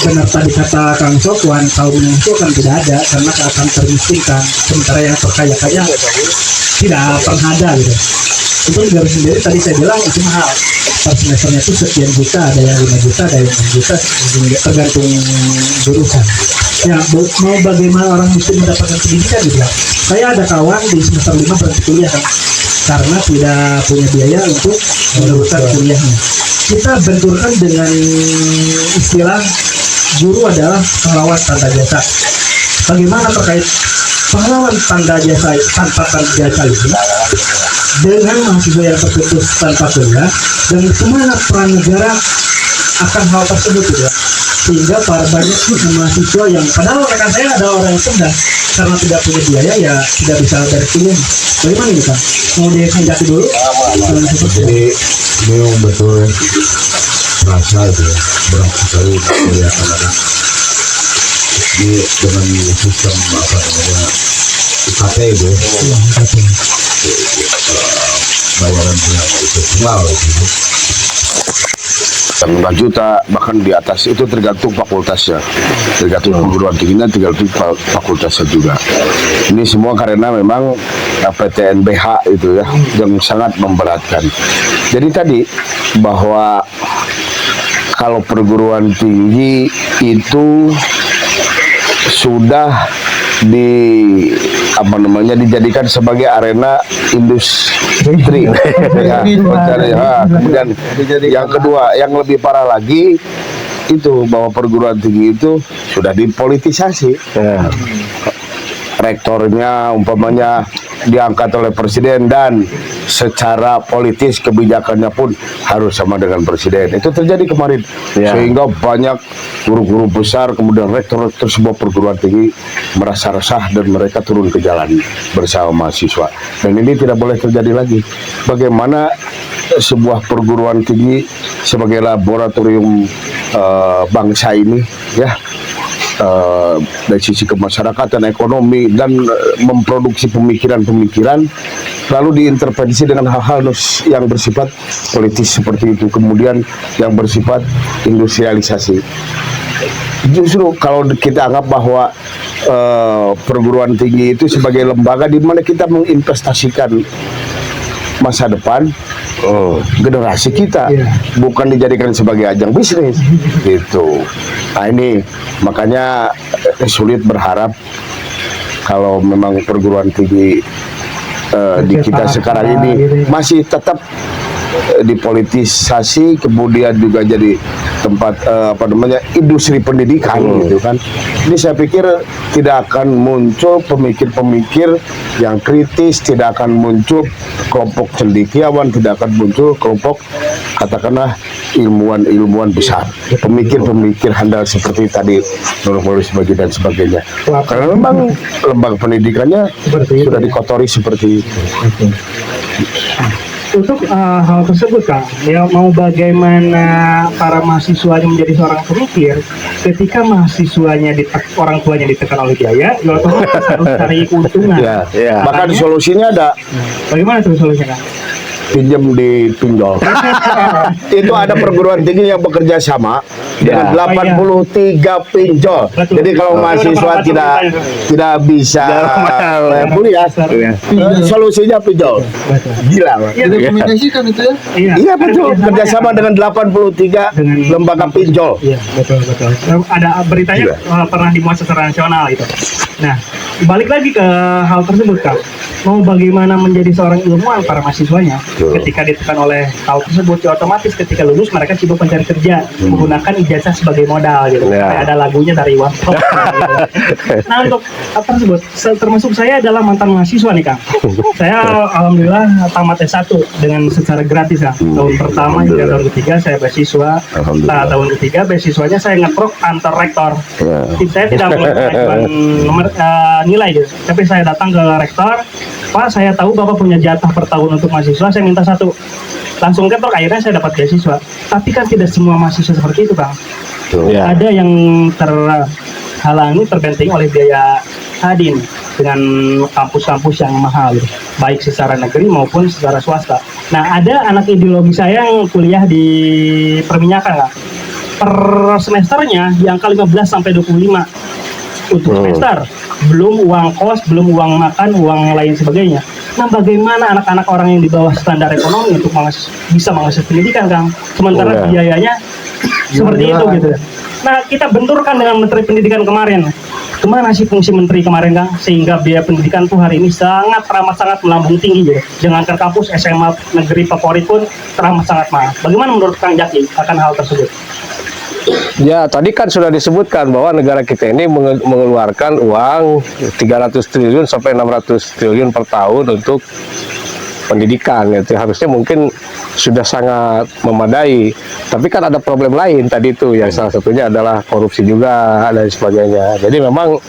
benar tadi kata Kang Sofwan, kaum itu kan tidak ada karena akan termiskinkan, sementara yang terkaya-kaya tidak pernah ada gitu. Untuk Garut sendiri tadi saya bilang itu mahal, per semesternya itu sekian juta, ada yang 5 juta, ada yang 6 juta, tergantung jurusan. Ya, mau bagaimana orang miskin mendapatkan pendidikan gitu ya. Saya ada kawan di semester 5 berhenti kuliah kan, karena tidak punya biaya untuk meneruskan kuliahnya. Kita benturkan dengan istilah guru adalah pahlawan tanda jasa. Bagaimana terkait pahlawan tanda jasa tanpa tanda jasa itu dengan mahasiswa yang terputus tanpa kuliah, dan kemana peran negara akan hal tersebut ya, sehingga para banyak mahasiswa yang padahal rekan saya ada orang yang cerdas karena tidak punya biaya ya tidak bisa dari kuliah. Bagaimana ini Kang? Mau dihindari dulu? Jadi memang betul terasa itu ya, berat sekali kuliah anak-anak ini dengan sistem UKT itu bayaran yang optimal gitu. 9 juta bahkan di atas, itu tergantung fakultasnya, tergantung perguruan tingginya, tergantung fakultasnya juga. Ini semua karena memang PTNBH itu ya yang sangat memberatkan. Jadi tadi bahwa kalau perguruan tinggi itu sudah dijadikan sebagai arena industri. Ya, kemudian yang kedua, yang lebih parah lagi itu bahwa perguruan tinggi itu sudah dipolitisasi. Rektornya umpamanya diangkat oleh presiden dan secara politis kebijakannya pun harus sama dengan presiden. Itu terjadi kemarin, sehingga banyak guru-guru besar kemudian rektor-rektor sebuah perguruan tinggi merasa resah dan mereka turun ke jalan bersama mahasiswa. Dan ini tidak boleh terjadi lagi. Bagaimana sebuah perguruan tinggi sebagai laboratorium bangsa ini ya, dari sisi kemasyarakatan, ekonomi, dan memproduksi pemikiran-pemikiran, lalu diintervensi dengan hal-hal yang bersifat politis seperti itu, kemudian yang bersifat industrialisasi. Justru kalau kita anggap bahwa perguruan tinggi itu sebagai lembaga di mana kita menginvestasikan masa depan generasi kita, bukan dijadikan sebagai ajang bisnis gitu. Nah ini makanya sulit berharap kalau memang perguruan tinggi di kita sekarang ini masih tetap dipolitisasi, kemudian juga jadi tempat industri pendidikan gitu kan. Ini saya pikir tidak akan muncul pemikir-pemikir yang kritis, tidak akan muncul kelompok cendekiawan, tidak akan muncul kelompok katakanlah ilmuwan-ilmuwan besar, pemikir-pemikir handal seperti tadi Nurul Bagi dan sebagainya. Karena memang lembaga pendidikannya sudah dikotori seperti itu. Untuk hal tersebut Kang, ya mau bagaimana para mahasiswanya menjadi seorang pemikir ketika mahasiswanya orang tuanya ditekan oleh biaya, ya otomatis harus cari keuntungan. Bahkan solusinya ada. Bagaimana tuh solusinya Kang? Pinjam di pinjol. Itu ada perguruan tinggi yang bekerja sama dengan 83 pinjol. Jadi kalau mahasiswa tidak bisa kuliah, solusinya pinjol. Gila. Jadi komunikasikan itu ya? Iya betul, kerjasama dengan 83 lembaga pinjol. Iya, betul. Ada beritanya pernah dimuat secara nasional itu. Nah, balik lagi ke hal tersebut Kang. Mau bagaimana menjadi seorang ilmuwan para mahasiswanya ketika ditekan oleh hal tersebut, ya otomatis ketika lulus mereka sibuk mencari kerja menggunakan ijazah sebagai modal gitu. Kayak ada lagunya dari Iwan Fals. Nah untuk hal tersebut, termasuk saya adalah mantan mahasiswa nih Kang. Saya alhamdulillah tamat S1 dengan secara gratis Kang. Tahun pertama hingga tahun ketiga saya beasiswa. Tahun ketiga beasiswanya saya ngeprok antar rektor. Saya tidak mengajukan nomor nilai gitu, tapi saya datang ke rektor, Pak, saya tahu Bapak punya jatah per tahun untuk mahasiswa, saya minta 1. Langsung ketok, akhirnya saya dapat beasiswa. Tapi kan tidak semua mahasiswa seperti itu, Bang. Ada yang terhalangi, terbenting oleh biaya hadin dengan kampus-kampus yang mahal, gitu. Baik secara negeri maupun secara swasta. Nah, ada anak ideologi saya yang kuliah di perminyakan, Kak. Per semesternya di angka 15 sampai 25 untuk semester, belum uang kos, belum uang makan, uang lain sebagainya. Nah, bagaimana anak-anak orang yang di bawah standar ekonomi untuk bisa mengakses pendidikan, Kang? Sementara biayanya seperti itu gitu. Nah, kita benturkan dengan Menteri Pendidikan kemarin. Kemana sih fungsi Menteri kemarin, Kang? Sehingga biaya pendidikan tuh hari ini sangat melambung tinggi gitu. Jangankan kampus SMA negeri favorit pun sangat mahal. Bagaimana menurut Kang Jaki akan hal tersebut? Ya, tadi kan sudah disebutkan bahwa negara kita ini mengeluarkan uang 300 triliun sampai 600 triliun per tahun untuk pendidikan. Itu harusnya mungkin sudah sangat memadai. Tapi kan ada problem lain tadi itu, ya salah satunya adalah korupsi juga dan sebagainya. Jadi memang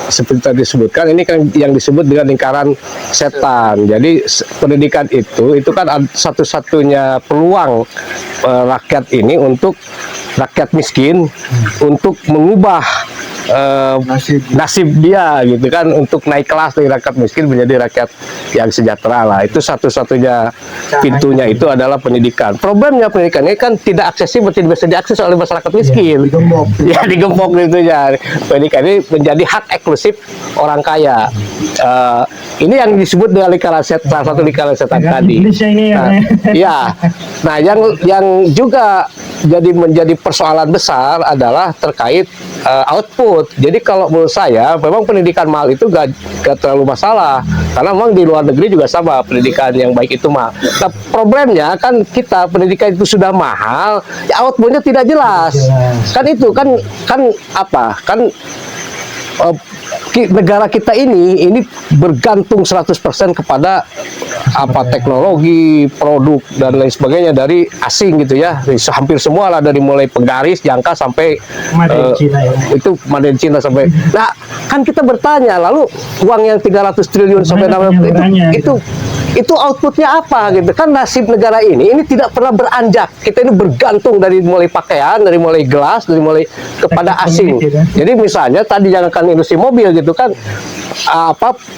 seperti tadi disebutkan, ini kan yang disebut dengan lingkaran setan. Jadi pendidikan itu kan satu-satunya peluang rakyat ini, untuk rakyat miskin untuk mengubah nasib dia gitu kan untuk naik kelas dari rakyat miskin menjadi rakyat yang sejahtera lah. Itu satu-satunya pintunya itu adalah pendidikan. Problemnya pendidikan ini kan tidak aksesibel, tidak bisa diakses oleh masyarakat miskin. Ya digembok gitu ya. Pendidikan ini menjadi hak eksklusif orang kaya. Ini yang disebut dengan lingkaran setan, salah satu lingkaran setan tadi. Ya, nah yang juga menjadi persoalan besar adalah terkait output. Jadi kalau menurut saya, memang pendidikan mahal itu gak terlalu masalah, karena memang di luar negeri juga sama pendidikan yang baik itu mahal. Nah, problemnya kan kita pendidikan itu sudah mahal, ya outputnya tidak jelas. Kan itu kan apa? Kan negara kita ini bergantung 100% kepada teknologi, produk dan lain sebagainya dari asing gitu ya. Hampir semua lah, dari mulai penggaris, jangka sampai itu made in China sampai. Nah, kan kita bertanya, lalu uang yang 300 triliun sampai 600 itu outputnya apa gitu kan? Nasib negara ini tidak pernah beranjak. Kita ini bergantung dari mulai pakaian, dari mulai gelas, dari mulai kepada asing. Jadi misalnya tadi jangankan industri mobil gitu kan,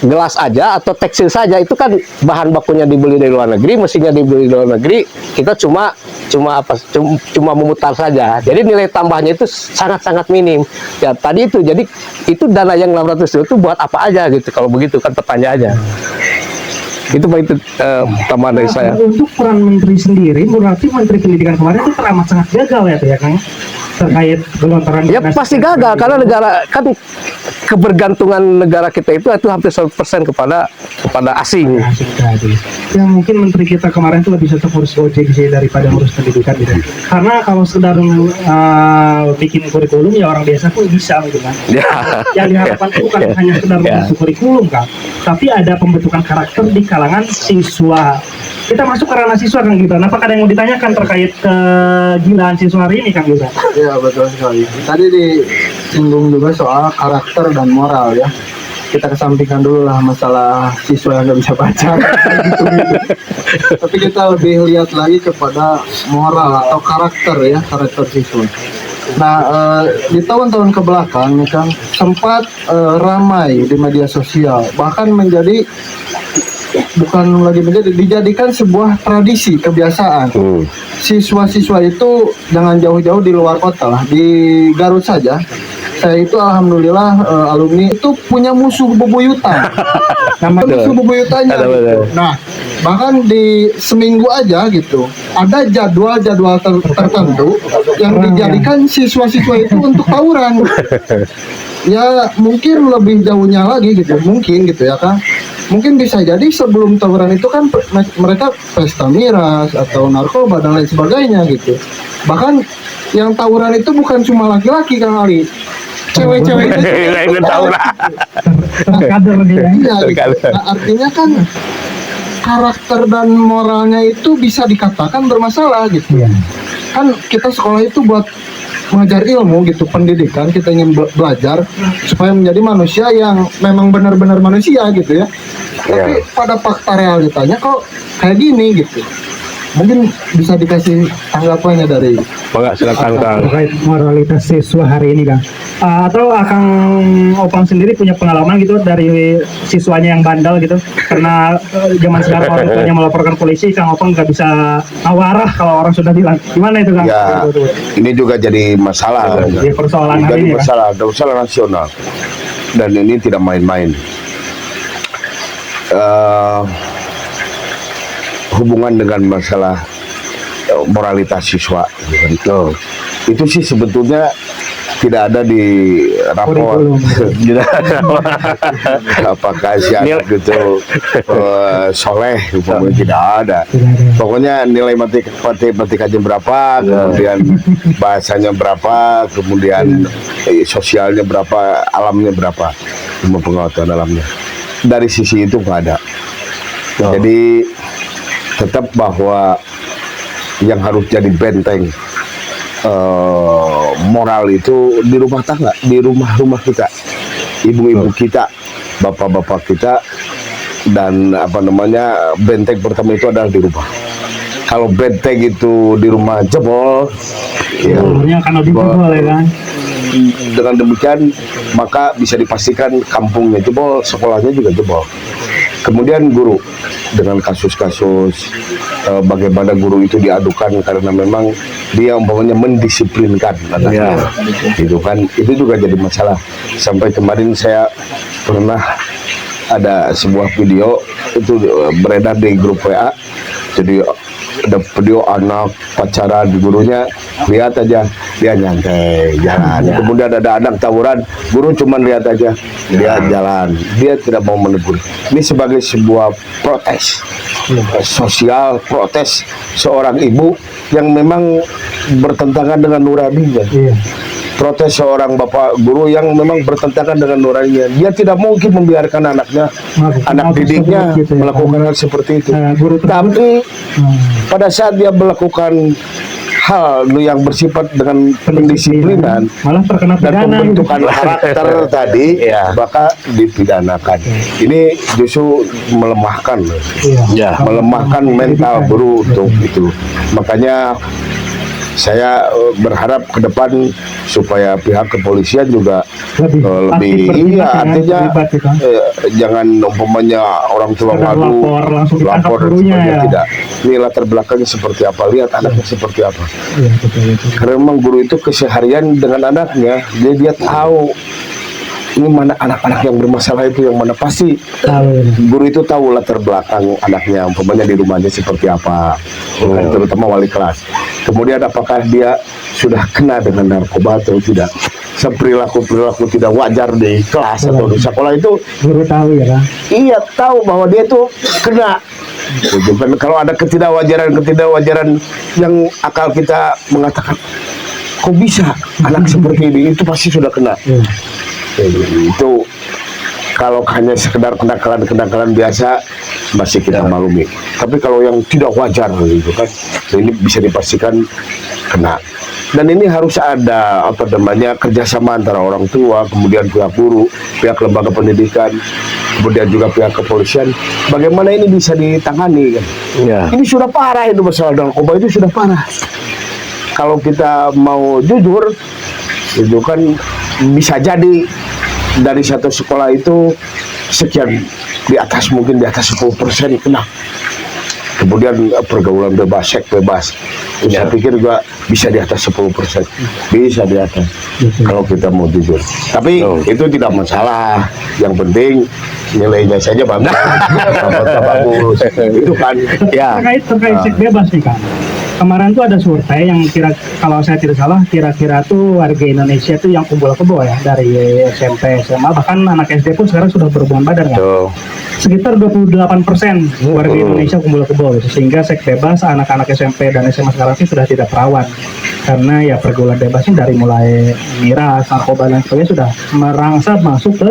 gelas aja atau tekstil saja itu kan bahan bakunya dibeli dari luar negeri, mesinnya dibeli dari luar negeri, kita cuma memutar saja. Jadi nilai tambahnya itu sangat-sangat minim. Ya tadi itu, jadi itu dana yang 600 triliun itu buat apa aja gitu kalau begitu kan pertanyaannya. Itu tambahan dari saya. Untuk peran menteri sendiri, berarti menteri pendidikan kemarin itu teramat sangat gagal ya Kang, terkait gelontoran. Ya pasti gagal karena negara kan kebergantungan negara kita itu hampir 100% kepada asing. Ya mungkin menteri kita kemarin itu lebih cocok ngurus Gojek sih daripada ngurus pendidikan gitu. Karena kalau sekedar bikin kurikulum ya orang biasa tuh bisa gitu kan. Yang diharapkan itu bukan hanya sekedar ngurus kurikulum kan, tapi ada pembentukan karakter di kalangan siswa. Kita masuk ke ranah siswa Kang Gibran. Apakah ada yang mau ditanyakan terkait kegilaan siswa hari ini Kang Gibran? Ya betul sekali. Tadi disinggung juga soal karakter dan moral ya. Kita kesampingkan dulu lah masalah siswa yang nggak bisa baca. Tapi kita lebih lihat lagi kepada moral atau karakter ya, karakter siswa. Nah, di tahun-tahun kebelakang kan sempat ramai di media sosial, bahkan dijadikan sebuah tradisi, kebiasaan. Siswa-siswa itu jangan jauh-jauh di luar kota lah, di Garut saja. Saya itu alhamdulillah alumni itu punya musuh bebuyutan. Nama musuh bebuyutannya. Gitu. Nah, bahkan di seminggu aja gitu ada jadwal tertentu yang dijadikan siswa-siswa itu untuk tawuran. Ya mungkin lebih jauhnya lagi gitu, mungkin gitu ya kan. Mungkin bisa jadi sebelum tawuran itu kan mereka pesta miras atau narkoba dan lain sebagainya gitu. Bahkan yang tawuran itu bukan cuma laki-laki Kang Ali, cewek-cewek itu tawuran. Artinya kan karakter dan moralnya itu bisa dikatakan bermasalah gitu ya. Kan kita sekolah itu buat mengajar ilmu gitu, pendidikan, kita ingin belajar supaya menjadi manusia yang memang benar-benar manusia gitu ya. Tapi pada fakta realitanya kok kayak gini gitu. Mungkin bisa dikasih tanggapannya dari silakan Kang. Terkait moralitas siswa hari ini Kang. Atau Kang Opang sendiri punya pengalaman gitu dari siswanya yang bandel gitu, karena zaman sekarang orang tuanya melaporkan polisi, Kang Opang nggak bisa awarah kalau orang sudah bilang. Gimana itu Kang? Ya, ini juga jadi masalah. Ya, persoalan hari ini masalah nasional, dan ini tidak main-main. Hubungan dengan masalah moralitas siswa itu sih sebetulnya tidak ada di rapor. Apakah si anak itu soleh, umpamanya tidak ada. Pokoknya nilai matematikanya berapa, kemudian bahasanya berapa, kemudian sosialnya berapa, alamnya berapa, ilmu pengetahuan alamnya. Dari sisi itu nggak ada. Jadi tetap bahwa yang harus jadi benteng moral itu di rumah tangga, di rumah-rumah kita, ibu-ibu kita, bapak-bapak kita, dan benteng pertama itu adalah di rumah. Kalau benteng itu di rumah jebol, akan lebih jebol ya kan. dengan demikian maka bisa dipastikan kampungnya jebol, sekolahnya juga jebol. Kemudian guru dengan kasus-kasus bagaimana guru itu diadukan karena memang dia umpamanya mendisiplinkan anaknya, gitu kan, itu juga jadi masalah. Sampai kemarin saya pernah ada sebuah video itu beredar di grup WA, jadi ada video anak pacaran di gurunya, lihat aja dia nyantai jalan. Kemudian ada anak tawuran, guru cuman lihat aja dia jalan, dia tidak mau menegur. Ini sebagai sebuah protes sosial, protes seorang ibu yang memang bertentangan dengan nuraninya. Protes seorang bapak guru yang memang bertentangan dengan nuraninya. Dia tidak mungkin membiarkan anaknya, anak didiknya melakukan hal seperti itu. Tapi pada saat dia melakukan hal yang bersifat dengan pendisiplinan, malah terkena dan pidana pembentukan karakter tadi, maka dipidanakan. Ini justru melemahkan, melemahkan mental guru untuk itu. Makanya saya berharap ke depan supaya pihak kepolisian juga lebih artinya jangan umpamanya orang tua ngadu lapor dan sebagainya, tidak. Ini latar belakangnya seperti apa, lihat anaknya seperti apa. Karena memang guru itu keseharian dengan anaknya, dia tahu ini mana anak-anak yang bermasalah itu yang mana, pasti guru itu tahu latar belakang anaknya, umpamanya di rumahnya seperti apa, terutama wali kelas. Kemudian apakah dia sudah kena dengan narkoba atau tidak, perilaku tidak wajar di kelas atau di sekolah itu guru tahu ya kan? Iya, tahu bahwa dia itu kena. Kalau ada ketidakwajaran yang akal kita mengatakan kok bisa anak seperti ini, itu pasti sudah kena. Itu kalau hanya sekedar kenakalan biasa masih kita maklumi. Tapi kalau yang tidak wajar gitu kan, ini bisa dipastikan kena. Dan ini harus ada kerjasama antara orang tua, kemudian pihak guru, pihak lembaga pendidikan, kemudian juga pihak kepolisian. Bagaimana ini bisa ditangani kan? Ini sudah parah, itu masalah narkoba itu sudah parah. Kalau kita mau jujur, itu kan bisa jadi dari satu sekolah itu sekian, mungkin di atas 10% kena. Kemudian pergaulan bebas, seks bebas, saya pikir juga bisa di atas 10%, bisa di atas kalau kita mau jujur. Tapi itu tidak masalah, yang penting nilainya saja bagus, bagus. Itu kan terkait seks bebas nih kan. Kemarin tuh ada survei yang kalau saya tidak salah kira-kira tuh warga Indonesia tuh yang kumpul kebo ya, dari SMP, SMA, bahkan anak SD pun sekarang sudah berhubungan badan kan. Sekitar 28% warga Indonesia kumpul kebo gitu. Sehingga seks bebas anak-anak SMP dan SMA sekarang sih sudah tidak perawan. Karena ya pergaulan bebasnya dari mulai miras, narkoba dan sebagainya sudah merangsek masuk ke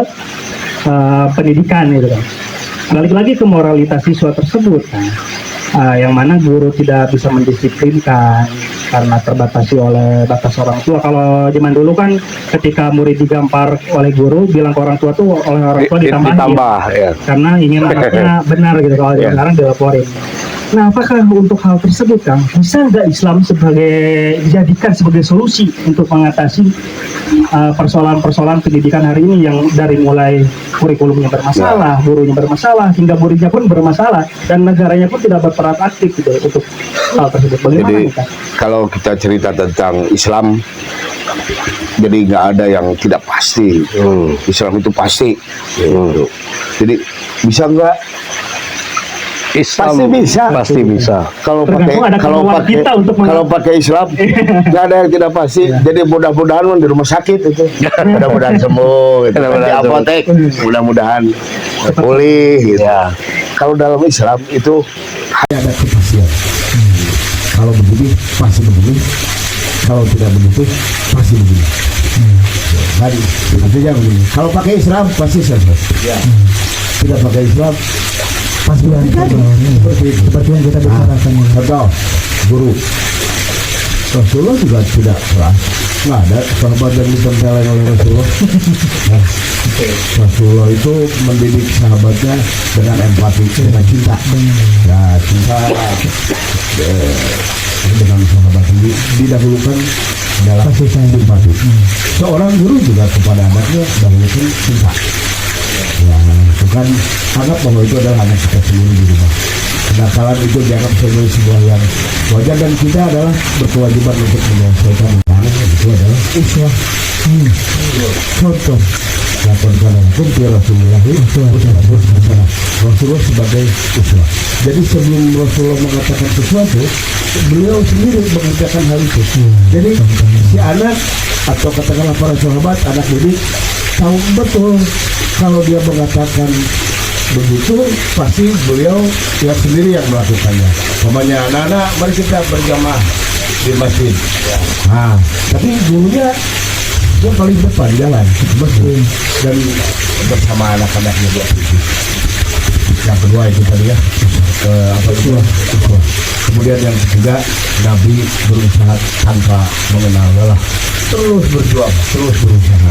pendidikan gitu kan. Balik lagi ke moralitas siswa tersebut kan. Yang mana guru tidak bisa mendisiplinkan karena terbatasi oleh batas orang tua. Kalau zaman dulu kan ketika murid digampar oleh guru, bilang ke orang tua tuh oleh orang tua ditambah ya. Karena ingin anaknya benar gitu. Kalau sekarang dilaporin. Nah, apakah untuk hal tersebut Kang, bisa nggak Islam dijadikan sebagai solusi untuk mengatasi persoalan-persoalan pendidikan hari ini yang dari mulai kurikulumnya bermasalah, gurunya bermasalah, hingga muridnya pun bermasalah, dan negaranya pun tidak berperan aktif gitu untuk hal tersebut. Bagaimana? Jadi kalau kita cerita tentang Islam, jadi nggak ada yang tidak pasti. Islam itu pasti. Jadi bisa nggak? Islam pasti bisa. Kalau pakai Islam nggak ada yang tidak pasti. Jadi mudah-mudahan di rumah sakit itu mudah-mudahan sembuh, gitu. Di apotek mudah-mudahan pulih. Gitu. Kalau dalam Islam itu ada kepastian. Kalau begini pasti begini, kalau tidak begitu pasti begini. Tadi artinya begini. Kalau pakai Islam pasti selesai. Tidak pakai Islam pasti seperti yang kita bicarakan. Contoh guru Rasulullah juga tidak salah nggak ada sahabat yang ditempelin oleh Rasulullah. Nah, Rasulullah itu mendidik sahabatnya dengan empati, dengan cinta. Ya, cinta dengan sahabat ini didahulukan dalam kasih sayang empati. Seorang guru juga kepada anaknya dahulukan cinta. Ya, itu kan anggap bahwa itu adalah anak kita sendiri di rumah. Kenakalan itu dianggap sebagai sebuah yang wajar dan kita adalah berkewajiban untuk menyelesaikan anak itu adalah uswah. Contoh lakukan hukum di Rasulullah Rasulullah sebagai uswah. Jadi sebelum Rasulullah mengatakan sesuatu, beliau sendiri mengerjakan hal itu. Jadi si anak atau katakanlah para sahabat, anak didik tahu betul kalau dia mengatakan begitu pasti beliau lihat sendiri yang melakukannya. Namanya anak-anak, mari kita berjamaah di masjid. Nah, tapi gurunya yang paling depan jalan masjid dan bersama anak-anaknya buat itu. Yang kedua itu tadi ya, apa itu? Kemudian yang ketiga, Nabi berusaha tanpa mengenal lelah, terus berjuang, terus berusaha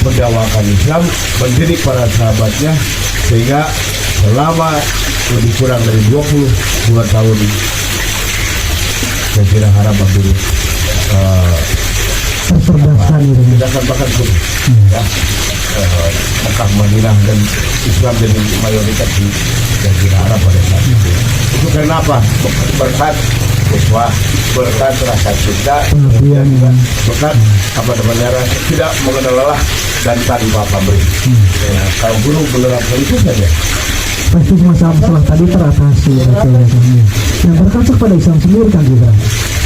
mendawakan Islam, mendidik para sahabatnya sehingga selama lebih kurang dari 22 tahun saya kira harap Abdul terperdaskan bahkan pun ya, Mekah, Madinah dan Islam jadi mayoritas di Jazirah Arab pada saat itu. Itu kenapa? Berkat uswah, berkat rasa cinta, kemudian berkat apa namanya tidak mengenal lelah dan tanpa pamrih. Ya, kalau guru menerapkan itu saja, pasti masalah tadi teratasi. Yang berkaca pada Islam sendiri kan juga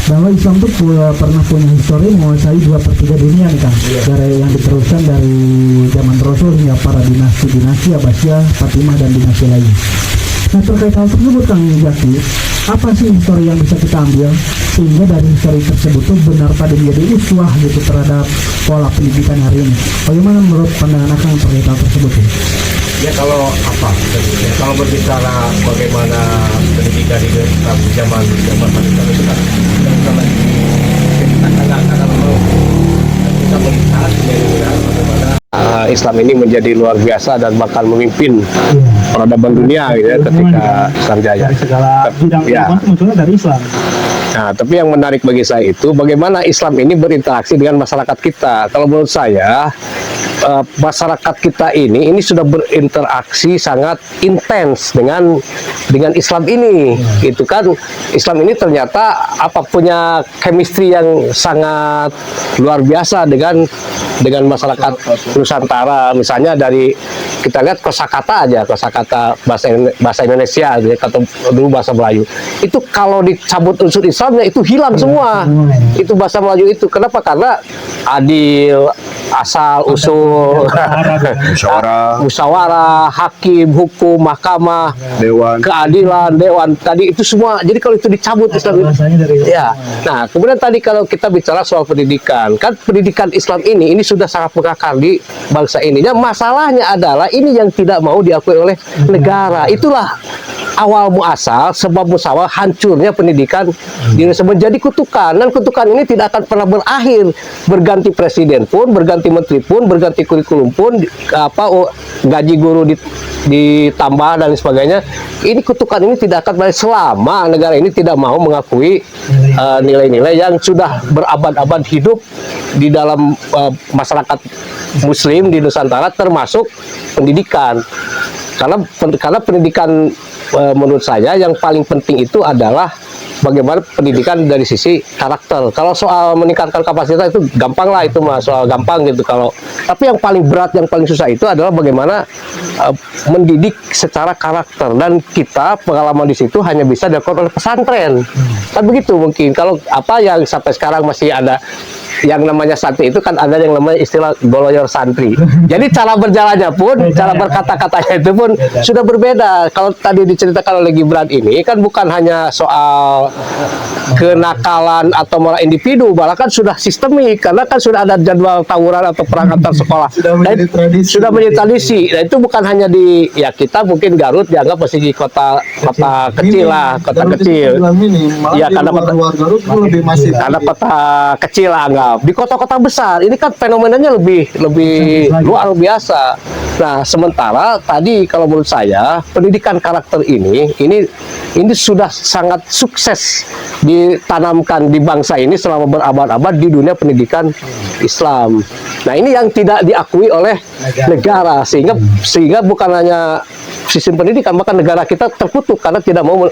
bahwa Islam itu pernah punya histori menguasai 2/3 dunia nih kan, dari yang diteruskan dari zaman Rasul hingga para dinasti Abbasiyah, Fatimah dan dinasti lain. Nah, terkait hal tersebut Kang Zaki, apa sih histori yang bisa kita ambil sehingga dari histori tersebut itu benar pada menjadi uswah gitu terhadap pola pendidikan hari ini? Bagaimana menurut pandangan Kang terkait hal tersebut? Ya kalau kalau berbicara bagaimana pendidikan di zaman Pakitan itu kan kita bisa melihat bagaimana Islam ini menjadi luar biasa dan bakal memimpin peradaban dunia gitu ya, ketika Islam jaya. Segala bidang kehidupan munculnya dari Islam. Nah, tapi yang menarik bagi saya itu bagaimana Islam ini berinteraksi dengan masyarakat kita. Kalau menurut saya masyarakat kita ini sudah berinteraksi sangat intens dengan Islam ini. Itu kan Islam ini ternyata punya chemistry yang sangat luar biasa dengan masyarakat Nusantara. Misalnya dari kita lihat kosakata aja, kosakata bahasa Indonesia atau dulu bahasa Melayu. Itu kalau dicabut unsur Islamnya itu hilang semua. Itu bahasa Melayu itu. Kenapa? Karena adil, asal usul, musyawarah, hakim, hukum, mahkamah, Dewan, keadilan, dewan, tadi itu semua. Jadi kalau itu dicabut Islam ya. Nah, kemudian tadi kalau kita bicara soal pendidikan, kan pendidikan Islam ini sudah sangat mengakar di bangsa ini. Dan masalahnya adalah ini yang tidak mau diakui oleh negara. Itulah awal muasal sebab musawah hancurnya pendidikan di Indonesia menjadi kutukan, dan kutukan ini tidak akan pernah berakhir. Berganti presiden pun, berganti menteri pun, berganti kurikulum pun, gaji guru ditambah dan sebagainya. Ini kutukan ini tidak akan berakhir selama negara ini tidak mau mengakui nilai-nilai yang sudah berabad-abad hidup di dalam masyarakat Muslim di Nusantara, termasuk pendidikan. Karena pendidikan menurut saya yang paling penting itu adalah bagaimana pendidikan dari sisi karakter. Kalau soal meningkatkan kapasitas itu gampang lah, itu mah soal gampang gitu. Tapi yang paling berat, yang paling susah itu adalah bagaimana mendidik secara karakter, dan kita pengalaman di situ hanya bisa dilakukan oleh pesantren. Kan begitu mungkin. Kalau yang sampai sekarang masih ada yang namanya santri itu kan ada yang namanya istilah goloyor santri. Jadi cara berjalannya pun, cara berkata-katanya itu pun sudah berbeda. Kalau tadi diceritakan oleh Gibran ini kan bukan hanya soal kenakalan atau malah individu, malah kan sudah sistemik, karena kan sudah ada jadwal tawuran atau perang antar sekolah. Sudah menjadi tradisi. Nah, itu bukan hanya di kita mungkin Garut dianggap masih di kota kecil lah, kota kecil. Ya karena kota kecil lah, Islam di kota-kota besar. Ini kan fenomenanya lebih luar biasa. Nah, sementara tadi kalau menurut saya pendidikan karakter ini sudah sangat sukses ditanamkan di bangsa ini selama berabad-abad di dunia pendidikan Islam. Nah, ini yang tidak diakui oleh negara sehingga bukan hanya sistem pendidikan, maka negara kita terkutuk karena tidak mau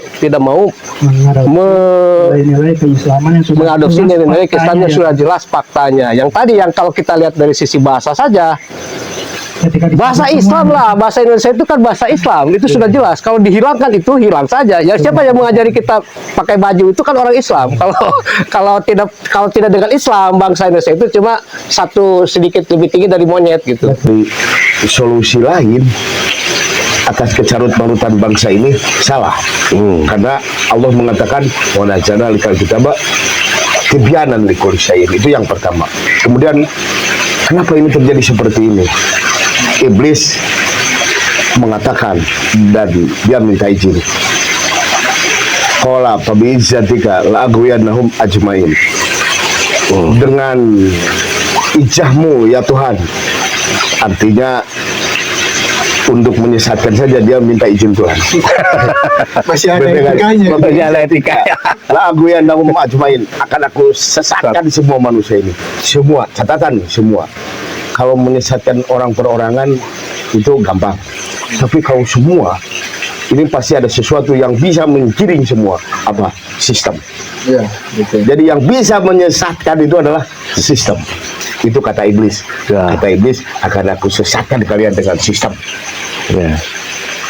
nilai keislaman yang sudah mengadopsi jelas nilai-nilai faktanya, Islamnya ya. sudah jelas faktanya. Yang tadi yang kalau kita lihat dari sisi bahasa saja, Ketika bahasa Islam lah, bahasa Indonesia itu kan bahasa Islam, itu sudah jelas. Kalau dihilangkan itu hilang saja. Ya siapa yang mengajari kita pakai baju itu kan orang Islam. Kalau tidak dengan Islam, bangsa Indonesia itu cuma satu sedikit lebih tinggi dari monyet gitu. Di solusi lain atas kecarut-marutan bangsa ini salah. Karena Allah mengatakan wa nazzalna alikal kitaba tibyanan likulli syai'in. Itu yang pertama. Kemudian kenapa ini terjadi seperti ini? Iblis mengatakan dan dia minta izin. Qala fa bi izzatika la aghwiyannahum ajmain. Dengan ijahmu ya Tuhan. Artinya untuk menyesatkan saja dia minta izin Tuhan. Masih ada etikanya. Masih ada etika. La aghwiyannahum ajmain, akan aku sesatkan semua manusia ini. Semua, catatan semua. Kalau menyesatkan orang perorangan itu gampang. Tapi kalau semua, ini pasti ada sesuatu yang bisa menggiring semua. Apa? Sistem. Iya, betul. Jadi yang bisa menyesatkan itu adalah sistem. Itu kata iblis. Kata iblis, akan aku sesatkan kalian dengan sistem. Ya.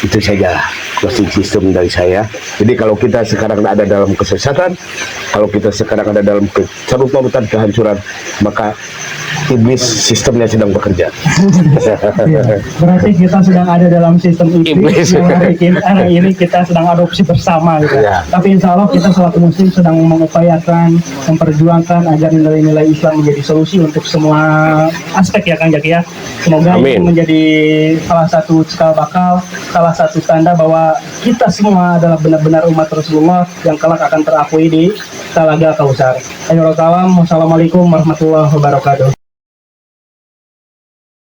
Itu saja closing sistem dari saya. Jadi kalau kita sekarang ada dalam kesesatan, kalau kita sekarang ada dalam kecarut-marutan kehancuran, maka iblis sistemnya sedang bekerja. Berarti kita sedang ada dalam sistem Iblis. yang hari ini kita sedang adopsi bersama gitu. Ya. Tapi insya Allah kita selaku muslim sedang mengupayakan, memperjuangkan agar nilai-nilai Islam menjadi solusi untuk semua aspek ya Kang Jaki ya. Semoga Amin. ini menjadi salah satu cikal bakal, salah satu tanda bahwa kita semua adalah benar-benar umat Rasulullah yang kelak akan terakui di Talaga Kausar. Ayo kalam, wassalamualaikum warahmatullahi wabarakatuh.